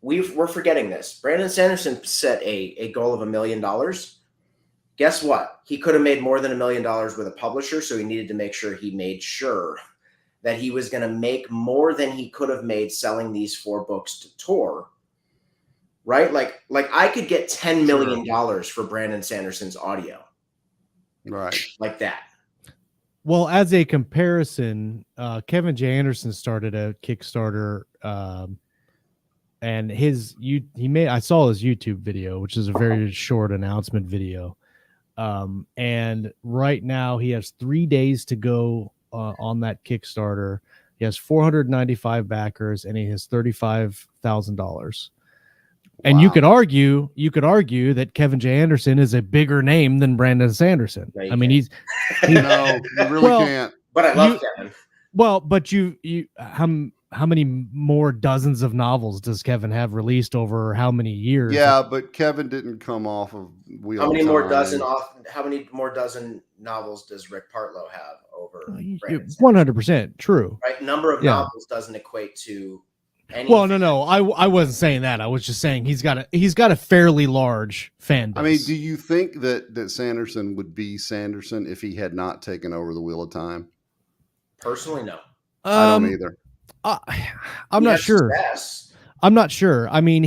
We're forgetting this. Brandon Sanderson set a goal of $1 million. Guess what? He could have made more than $1 million with a publisher, so he needed to make sure he made sure that he was going to make more than he could have made selling these 4 books to Tor, right? Like I could get $10 million for Brandon Sanderson's audio, right? Like that. Well, as a comparison, Kevin J. Anderson started a Kickstarter, and I saw his YouTube video, which is a very short announcement video. And right now he has 3 days to go on that Kickstarter. He has 495 backers and he has $35,000. And you could argue that Kevin J. Anderson is a bigger name than Brandon Sanderson. No, I mean, no, you really can't. But I love Kevin. Well, but how many more dozens of novels does Kevin have released over how many years? Yeah, but Kevin didn't come off of Wheel How many of more Time. dozen novels does Rick Partlow have over? 100% true. Right, number of novels doesn't equate to anything. Well, no, I wasn't saying that. I was just saying he's got a fairly large fan base. I mean, do you think that Sanderson would be Sanderson if he had not taken over the Wheel of Time? Personally, no. I don't either. I'm not sure. I'm not sure. I mean,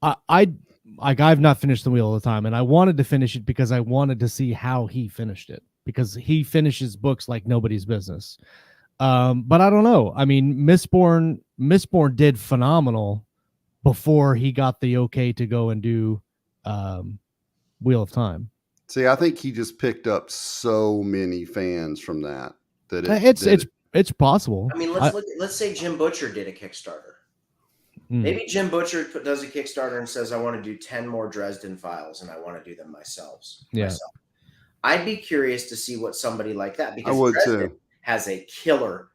I've not finished the Wheel of Time, and I wanted to finish it because I wanted to see how he finished it, because he finishes books like nobody's business. But I don't know. I mean, Mistborn did phenomenal before he got the okay to go and do Wheel of Time. See, I think he just picked up so many fans from that it's possible. I mean, let's say Jim Butcher did a Kickstarter. Maybe Jim Butcher does a Kickstarter and says, I want to do 10 more Dresden Files and I want to do them myself. I'd be curious to see what somebody like that, because Dresden has a killer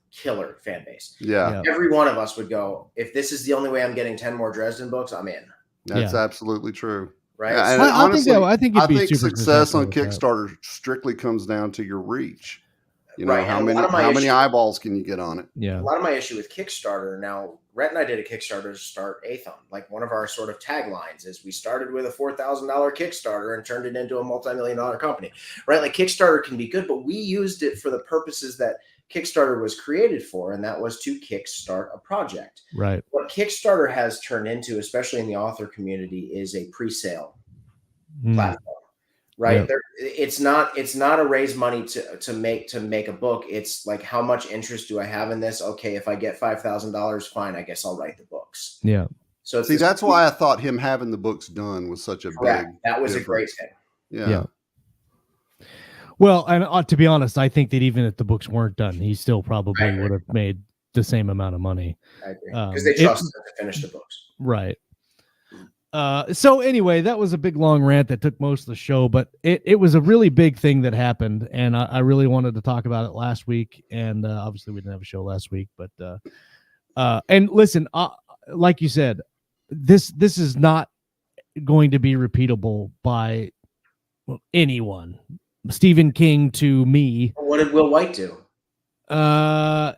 fan base. Yeah. Every one of us would go, if this is the only way I'm getting 10 more Dresden books, I'm in. That's absolutely true. Right. Yeah, and honestly, I think success on Kickstarter strictly comes down to your reach. How many eyeballs can you get on it? Yeah. A lot of my issue with Kickstarter now, Rhett and I did a Kickstarter to start Athon. Like, one of our sort of taglines is we started with a $4,000 Kickstarter and turned it into a multi-million-dollar company, right? Like, Kickstarter can be good, but we used it for the purposes that Kickstarter was created for, and that was to kickstart a project. Right. What Kickstarter has turned into, especially in the author community, is a pre-sale platform. right? Yep. It's not a raise money to make a book. It's like, how much interest do I have in this? Okay, if I get $5,000, fine, I guess I'll write the books. Yeah. So See, that's why I thought him having the books done was such a correct. big That was difference. a great thing. Yeah. Well, and to be honest, I think that even if the books weren't done, he still probably would have made the same amount of money. I agree, because they trusted him to finish the books. Right. So anyway, that was a big long rant that took most of the show, but it was a really big thing that happened, and I really wanted to talk about it last week. And obviously, we didn't have a show last week, but and listen, like you said, this is not going to be repeatable by anyone. Stephen King to me. What did Will White do? I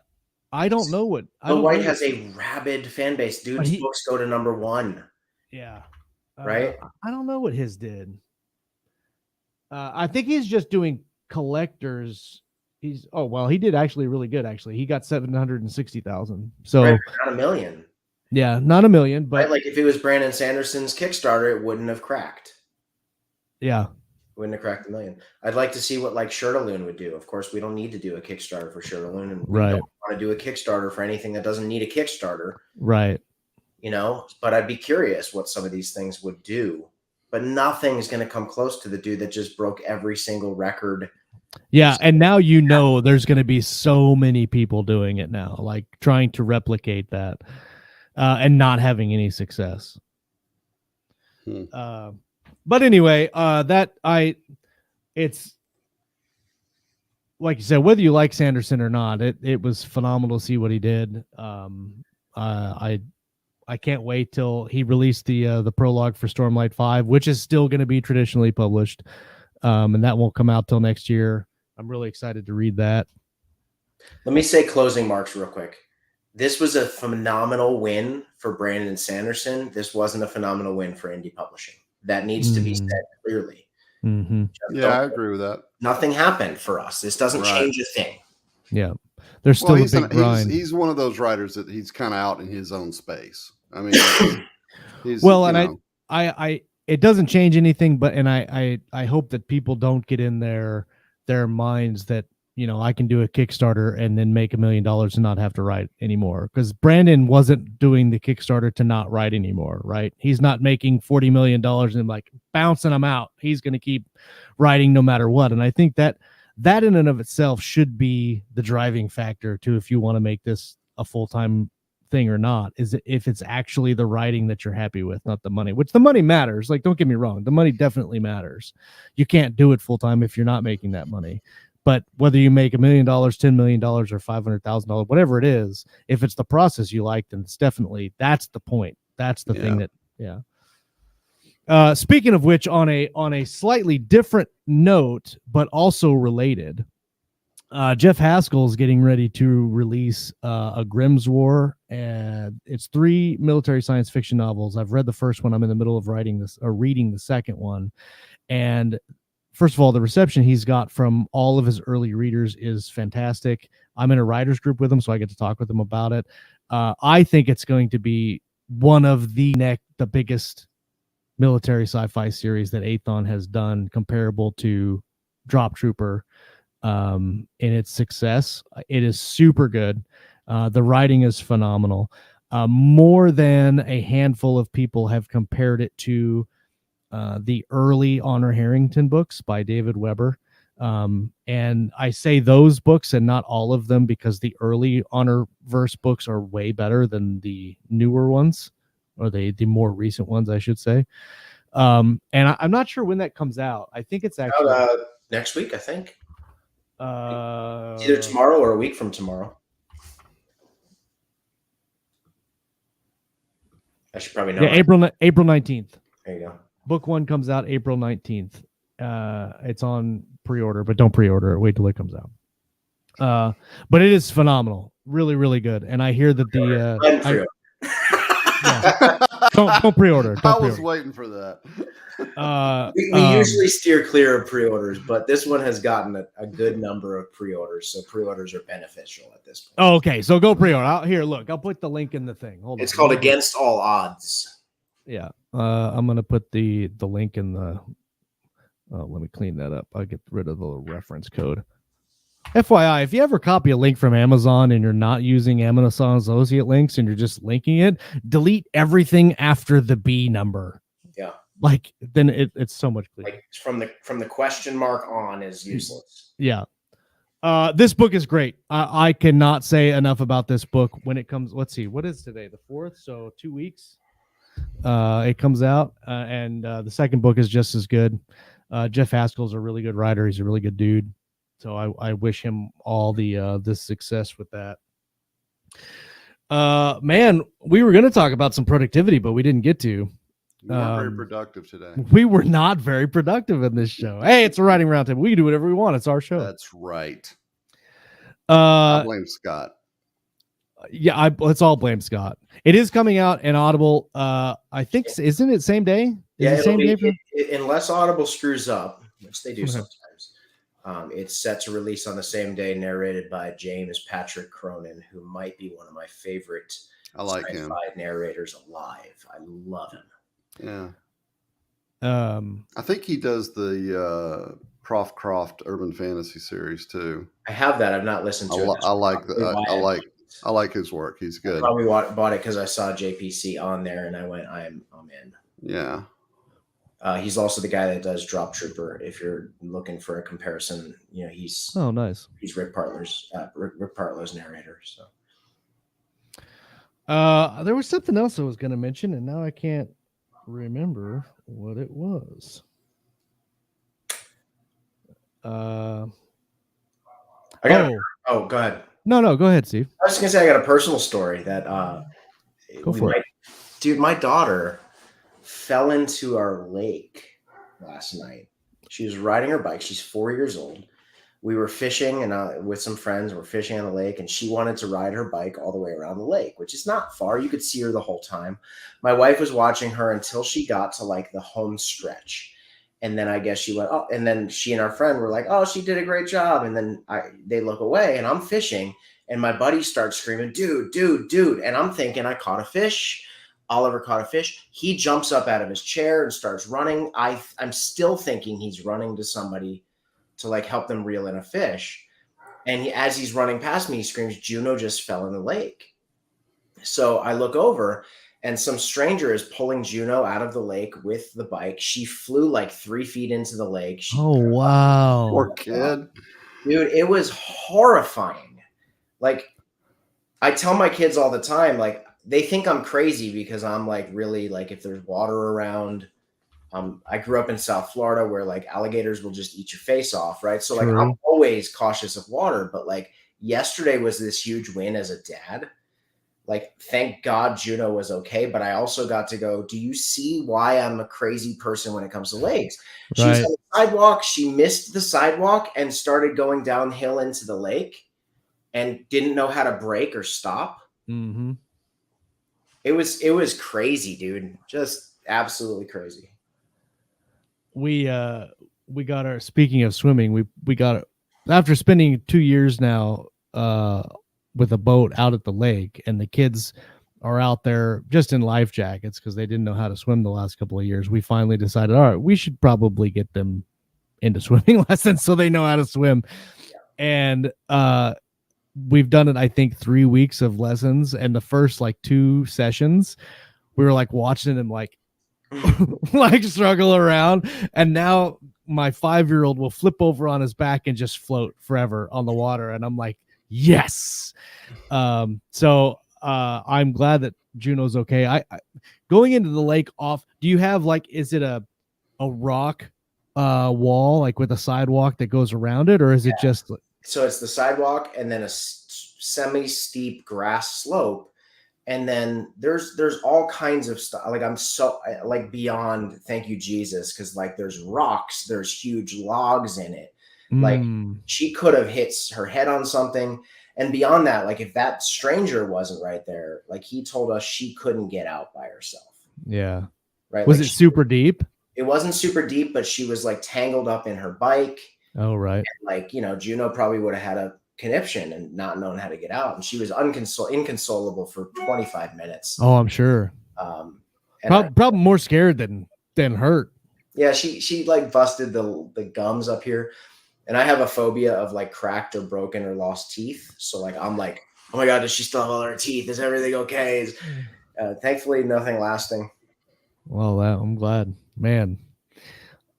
don't know what. Will White has a rabid fan base. Dude's books go to #1. Yeah. Right. I don't know what his did. I think he's just doing collectors. He did actually really good. Actually, he got 760,000. So right, not 1 million. Yeah, not 1 million, but right, like if it was Brandon Sanderson's Kickstarter, it wouldn't have cracked. Yeah. Wouldn't have cracked 1 million. I'd like to see what like Shirtaloon would do. Of course, we don't need to do a Kickstarter for Shirtaloon, and we don't want to do a Kickstarter for anything that doesn't need a Kickstarter. Right. You know, but I'd be curious what some of these things would do. But nothing's going to come close to the dude that just broke every single record. Yeah, and now there's going to be so many people doing it now, like trying to replicate that, and not having any success. But anyway, it's like you said, whether you like Sanderson or not, it was phenomenal to see what he did. I can't wait till he released the prologue for Stormlight 5, which is still going to be traditionally published, and that won't come out till next year. I'm really excited to read that. Let me say closing marks real quick. This was a phenomenal win for Brandon Sanderson. This wasn't a phenomenal win for indie publishing. That needs to be said clearly. Mm-hmm. Yeah, I agree with that. Nothing happened for us. This doesn't change a thing. Yeah. There's still a big grind. He's one of those writers that he's kind of out in his own space. I mean, I it doesn't change anything, but I hope that people don't get in their minds that, I can do a Kickstarter and then make $1 million and not have to write anymore. Because Brandon wasn't doing the Kickstarter to not write anymore, right? He's not making $40 million and like bouncing them out. He's going to keep writing no matter what. And I think that in and of itself should be the driving factor too, if you want to make this a full-time thing or not, is if it's actually the writing that you're happy with, not the money, which the money matters. Like, don't get me wrong. The money definitely matters. You can't do it full-time if you're not making that money. But whether you make $1 million, $10 million, or $500,000, whatever it is, if it's the process you like, then it's definitely, that's the point. That's the thing that, speaking of which, on a slightly different note, but also related, Jeff Haskell is getting ready to release a Grimm's War, and it's 3 military science fiction novels. I've read the first one. I'm in the middle of reading the second one, and first of all, the reception he's got from all of his early readers is fantastic. I'm in a writers group with him, so I get to talk with him about it. I think it's going to be one of the biggest military sci-fi series that Athon has done, comparable to Drop Trooper in its success. It is super good. The writing is phenomenal. More than a handful of people have compared it to the early Honor Harrington books by David Weber. And I say those books and not all of them, because the early Honor verse books are way better than the newer ones, or the more recent ones, I should say. And I'm not sure when that comes out. I think it's actually next week, I think. Either tomorrow or a week from tomorrow. I should probably know. Yeah, April 19th. There you go. Book 1 comes out April 19th. It's on pre-order, but don't pre-order it. Wait till it comes out. But it is phenomenal. Really, really good. And I hear that don't pre-order. I was waiting for that. We usually steer clear of pre-orders, but this one has gotten a good number of pre-orders, so pre-orders are beneficial at this point. Oh, okay, so go pre-order. Here, look, I'll put the link in the thing. Hold on. It's called Against All Odds. Yeah, I'm gonna put the link in the. Let me clean that up. I'll get rid of the reference code. FYI, if you ever copy a link from Amazon and you're not using Amazon associate links and you're just linking it, delete everything after the B number. Yeah. Like then it's so much cleaner. Like from the question mark on is useless. Yeah. This book is great. I cannot say enough about this book when it comes. Let's see, what is today? The 4th, so 2 weeks. It comes out, and the second book is just as good. Jeff Haskell's a really good writer. He's a really good dude. So I wish him all the success with that. Man, we were going to talk about some productivity, but we didn't get to. We weren't very productive today. We were not very productive in this show. Hey, it's a writing roundtable. We can do whatever we want. It's our show. That's right. I blame Scott. Yeah, let's all blame Scott. It is coming out in Audible. I think, isn't it same day? Yeah, same day unless Audible screws up, which they do sometimes. It's set to release on the same day, narrated by James Patrick Cronin, who might be one of my favorite sci-fi narrators alive. I love him. Yeah. I think he does the Prof Croft Urban Fantasy series too. I have that. I've not listened to it. I like his work. He's good. I probably bought it because I saw JPC on there and I went, I'm in. Yeah. He's also the guy that does Drop Trooper. If you're looking for a comparison, he's nice. He's Rick Partlow's narrator. So, there was something else I was going to mention, and now I can't remember what it was. Go ahead. No, go ahead, Steve. I was just gonna say I got a personal story that go for it. Dude, my daughter fell into our lake last night. She was riding her bike. She's 4 years old. We were fishing and with some friends. We're fishing on the lake, and she wanted to ride her bike all the way around the lake, which is not far. You could see her the whole time. My wife was watching her until she got to like the home stretch. And then I guess she went, oh, and then she and our friend were like, oh, she did a great job. And then they look away and I'm fishing and my buddy starts screaming, dude. And I'm thinking I caught a fish. Oliver caught a fish. He jumps up out of his chair and starts running. I'm still thinking he's running to somebody to like help them reel in a fish. And as he's running past me, he screams, Juno just fell in the lake. So I look over and some stranger is pulling Juno out of the lake with the bike. She flew like 3 feet into the lake. Wow. Poor kid. Dude, it was horrifying. Like, I tell my kids all the time, like, they think I'm crazy because I'm like, really, like, if there's water around, I grew up in South Florida where like alligators will just eat your face off, right? So like, I'm always cautious of water, but like yesterday was this huge win as a dad. Like, thank God Juno was okay, but I also got to go, do you see why I'm a crazy person when it comes to lakes? She was on the sidewalk. She missed the sidewalk and started going downhill into the lake and didn't know how to brake or stop. Mm-hmm. It was crazy, dude. Just absolutely crazy. We got our, speaking of swimming, we got, after spending 2 years now, with a boat out at the lake, and the kids are out there just in life jackets because they didn't know how to swim the last couple of years. We finally decided, all right, we should probably get them into swimming lessons so they know how to swim. And we've done it, I think, 3 weeks of lessons, and the first like 2 sessions we were like watching them like like struggle around, and now my 5-year-old will flip over on his back and just float forever on the water, and I'm like, yes. So I'm glad that Juno's okay. I going into the lake off, do you have like, is it a rock wall like with a sidewalk that goes around it, or is it just so it's the sidewalk and then a semi-steep grass slope, and then there's all kinds of stuff. Like, I'm so like beyond thank you Jesus, because like there's rocks, there's huge logs in it. Like, she could have hit her head on something. And beyond that, like, if that stranger wasn't right there, like, he told us she couldn't get out by herself. Yeah. Right. Was like, it super deep? It wasn't super deep, but she was like tangled up in her bike. Oh, right. And, like, Juno probably would have had a conniption and not known how to get out. And she was inconsolable for 25 minutes. Oh, I'm sure. Probably more scared than hurt. Yeah, she like busted the gums up here, and I have a phobia of like cracked or broken or lost teeth. So like I'm like, oh my god, does she still have all her teeth? Is everything okay? Thankfully, nothing lasting. Well, I'm glad, man.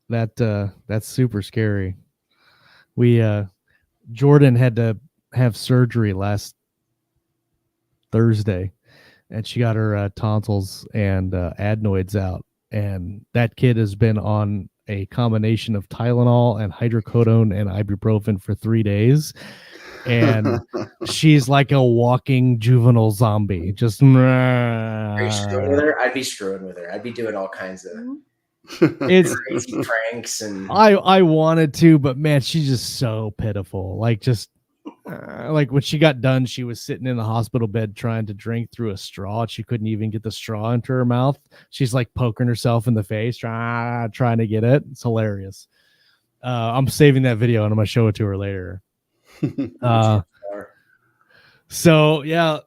That's super scary. We Jordan had to have surgery last Thursday, and she got her tonsils and adenoids out, and that kid has been on a combination of Tylenol and hydrocodone and ibuprofen for 3 days, and she's like a walking juvenile zombie. Just Are you screwing with her? I'd be screwing with her. I'd be doing all kinds of it's crazy pranks, and I wanted to, but man, she's just so pitiful. Like just like when she got done, she was sitting in the hospital bed trying to drink through a straw. She couldn't even get the straw into her mouth. She's like poking herself in the face, trying to get it. It's hilarious. I'm saving that video and I'm gonna show it to her later. So yeah,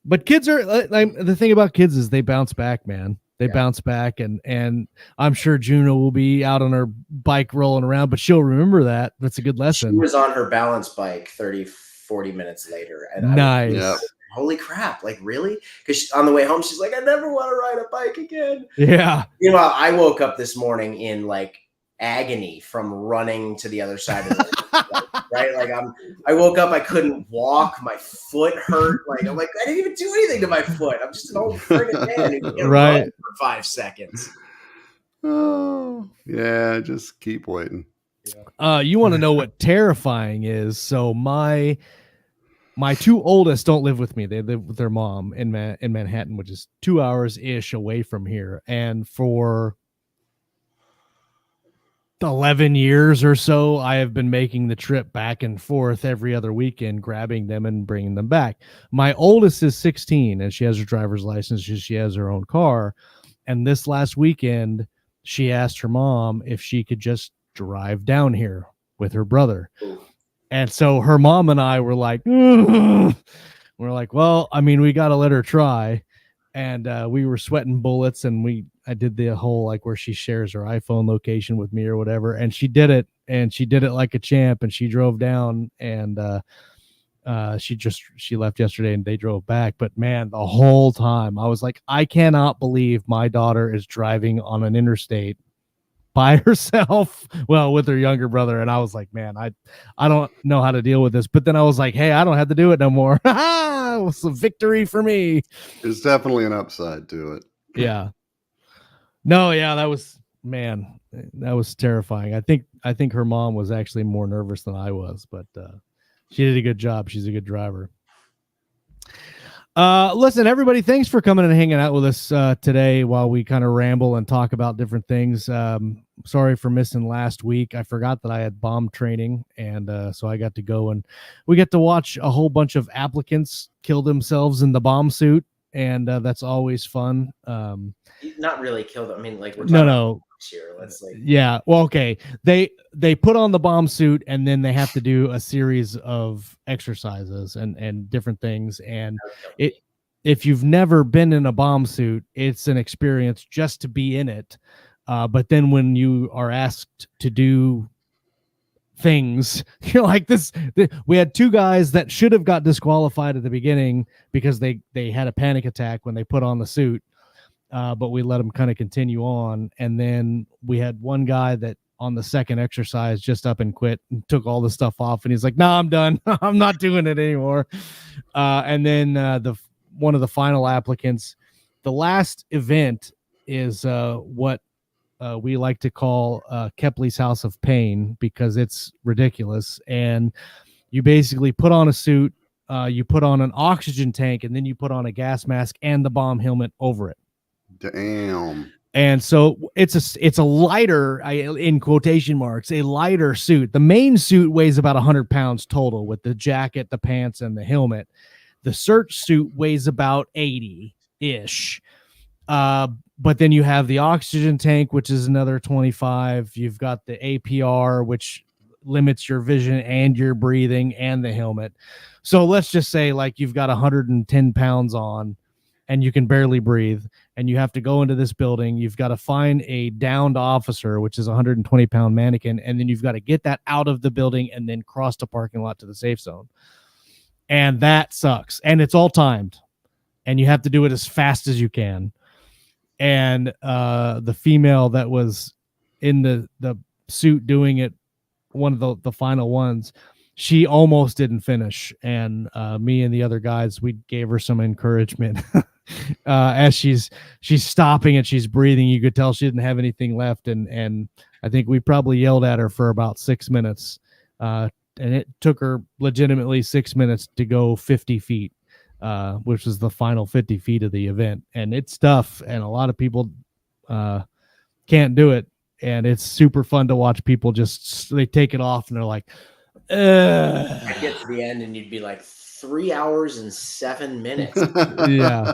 but kids are like, the thing about kids is they bounce back, man. They bounce back, and I'm sure Juno will be out on her bike rolling around, but she'll remember that. That's a good lesson. She was on her balance bike 30-40 minutes later, and nice. I was, holy crap! Like really? Because on the way home, she's like, "I never want to ride a bike again." Yeah. Meanwhile, I woke up this morning in like agony from running to the other side of the right? Like I woke up, I couldn't walk, my foot hurt. Like I'm like, I didn't even do anything to my foot. I'm just an old friggin' man who can run for 5 seconds. Oh yeah, just keep waiting. You want to know what terrifying is? So my 2 oldest don't live with me. They live with their mom in Manhattan, which is 2 hours ish away from here. And for 11 years or so, I have been making the trip back and forth every other weekend, grabbing them and bringing them back. My oldest is 16 and she has her driver's license. She has her own car. And this last weekend, she asked her mom if she could just drive down here with her brother. And so her mom and I were like, we're like, well, I mean, we got to let her try. And we were sweating bullets, and I did the whole like where she shares her iPhone location with me or whatever. And she did it like a champ, and she drove down, and she left yesterday and they drove back. But man, the whole time I was like, I cannot believe my daughter is driving on an interstate by herself, well, with her younger brother. And I was like, man, I don't know how to deal with this. But then I was like, hey, I don't have to do it no more. It was a victory for me. There's definitely an upside to it. Yeah. No, yeah, that was terrifying. I think her mom was actually more nervous than I was, but she did a good job. She's a good driver. Listen, everybody, thanks for coming and hanging out with us today while we kind of ramble and talk about different things. Sorry for missing last week. I forgot that I had bomb training, and so I got to go, and we get to watch a whole bunch of applicants kill themselves in the bomb suit, and that's always fun. Not really kill them. I mean, like we're talking about here. Let's like, yeah. Well, okay. They put on the bomb suit, and then they have to do a series of exercises and different things. And if you've never been in a bomb suit, it's an experience just to be in it. But then when you are asked to do things, you're like this. We had 2 guys that should have got disqualified at the beginning because they had a panic attack when they put on the suit. But we let them kind of continue on. And then we had one guy that on the second exercise just up and quit and took all the stuff off. And he's like, no, I'm done. I'm not doing it anymore. And then one of the final applicants, the last event is what we like to call Kepley's House of Pain, because it's ridiculous. And you basically put on a suit, you put on an oxygen tank, and then you put on a gas mask and the bomb helmet over it. Damn. And so it's a lighter, in quotation marks, a lighter suit. The main suit weighs about 100 pounds total with the jacket, the pants, and the helmet. The search suit weighs about 80-ish. But then you have the oxygen tank, which is another 25. You've got the APR, which limits your vision and your breathing, and the helmet. So let's just say like you've got 110 pounds on and you can barely breathe. and you have to go into this building. You've got to find a downed officer, which is a 120-pound mannequin, and then you've got to get that out of the building and then cross the parking lot to the safe zone. And that sucks. And it's all timed, and you have to do it as fast as you can. And the female that was in the suit doing it, one of the final ones, she almost didn't finish. And me and the other guys, we gave her some encouragement as she's stopping and she's breathing. You could tell she didn't have anything left. And I think we probably yelled at her for about 6 minutes. And it took her legitimately 6 minutes to go 50 feet, which was the final 50 feet of the event. And it's tough, and a lot of people can't do it. And it's super fun to watch people they take it off and they're like, I get to the end and you'd be like 3 hours and 7 minutes. Yeah.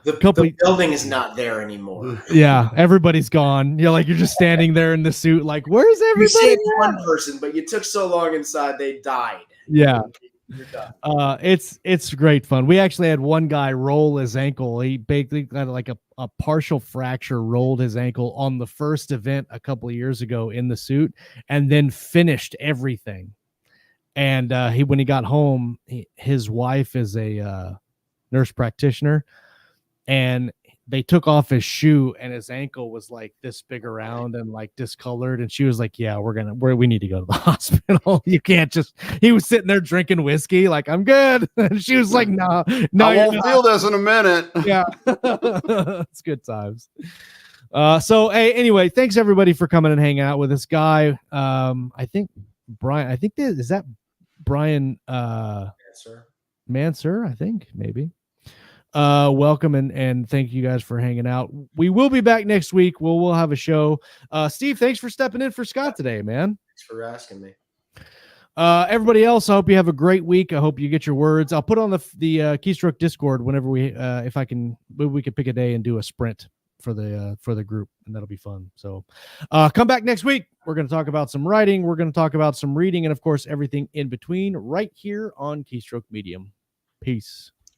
The building is not there anymore. Yeah, everybody's gone. You're just standing there in the suit, like, where's everybody? You saved one person, but you took so long inside they died. Yeah. You're done. It's great fun. We actually had one guy roll his ankle. He basically got like a partial fracture, rolled his ankle on the first event a couple of years ago in the suit, and then finished everything. And when he got home, his wife is a nurse practitioner, and they took off his shoe, and his ankle was like this big around and like discolored. And she was like, yeah, we need to go to the hospital. You can't he was sitting there drinking whiskey. Like, I'm good. And she was like, no, I won't feel this in a minute. Yeah. It's good times. So, hey, anyway, thanks everybody for coming and hanging out with this guy. I think Brian, is that Brian, Mansur, I think maybe. Welcome and thank you guys for hanging out. We will be back next week. We'll have a show. Steve, thanks for stepping in for Scott today, man. Thanks for asking me. Everybody else, I hope you have a great week. I hope you get your words. I'll put on the Keystroke Discord whenever we we could pick a day and do a sprint for the group, and that'll be fun. So come back next week. We're going to talk about some writing. We're going to talk about some reading, and of course everything in between right here on Keystroke Medium. Peace.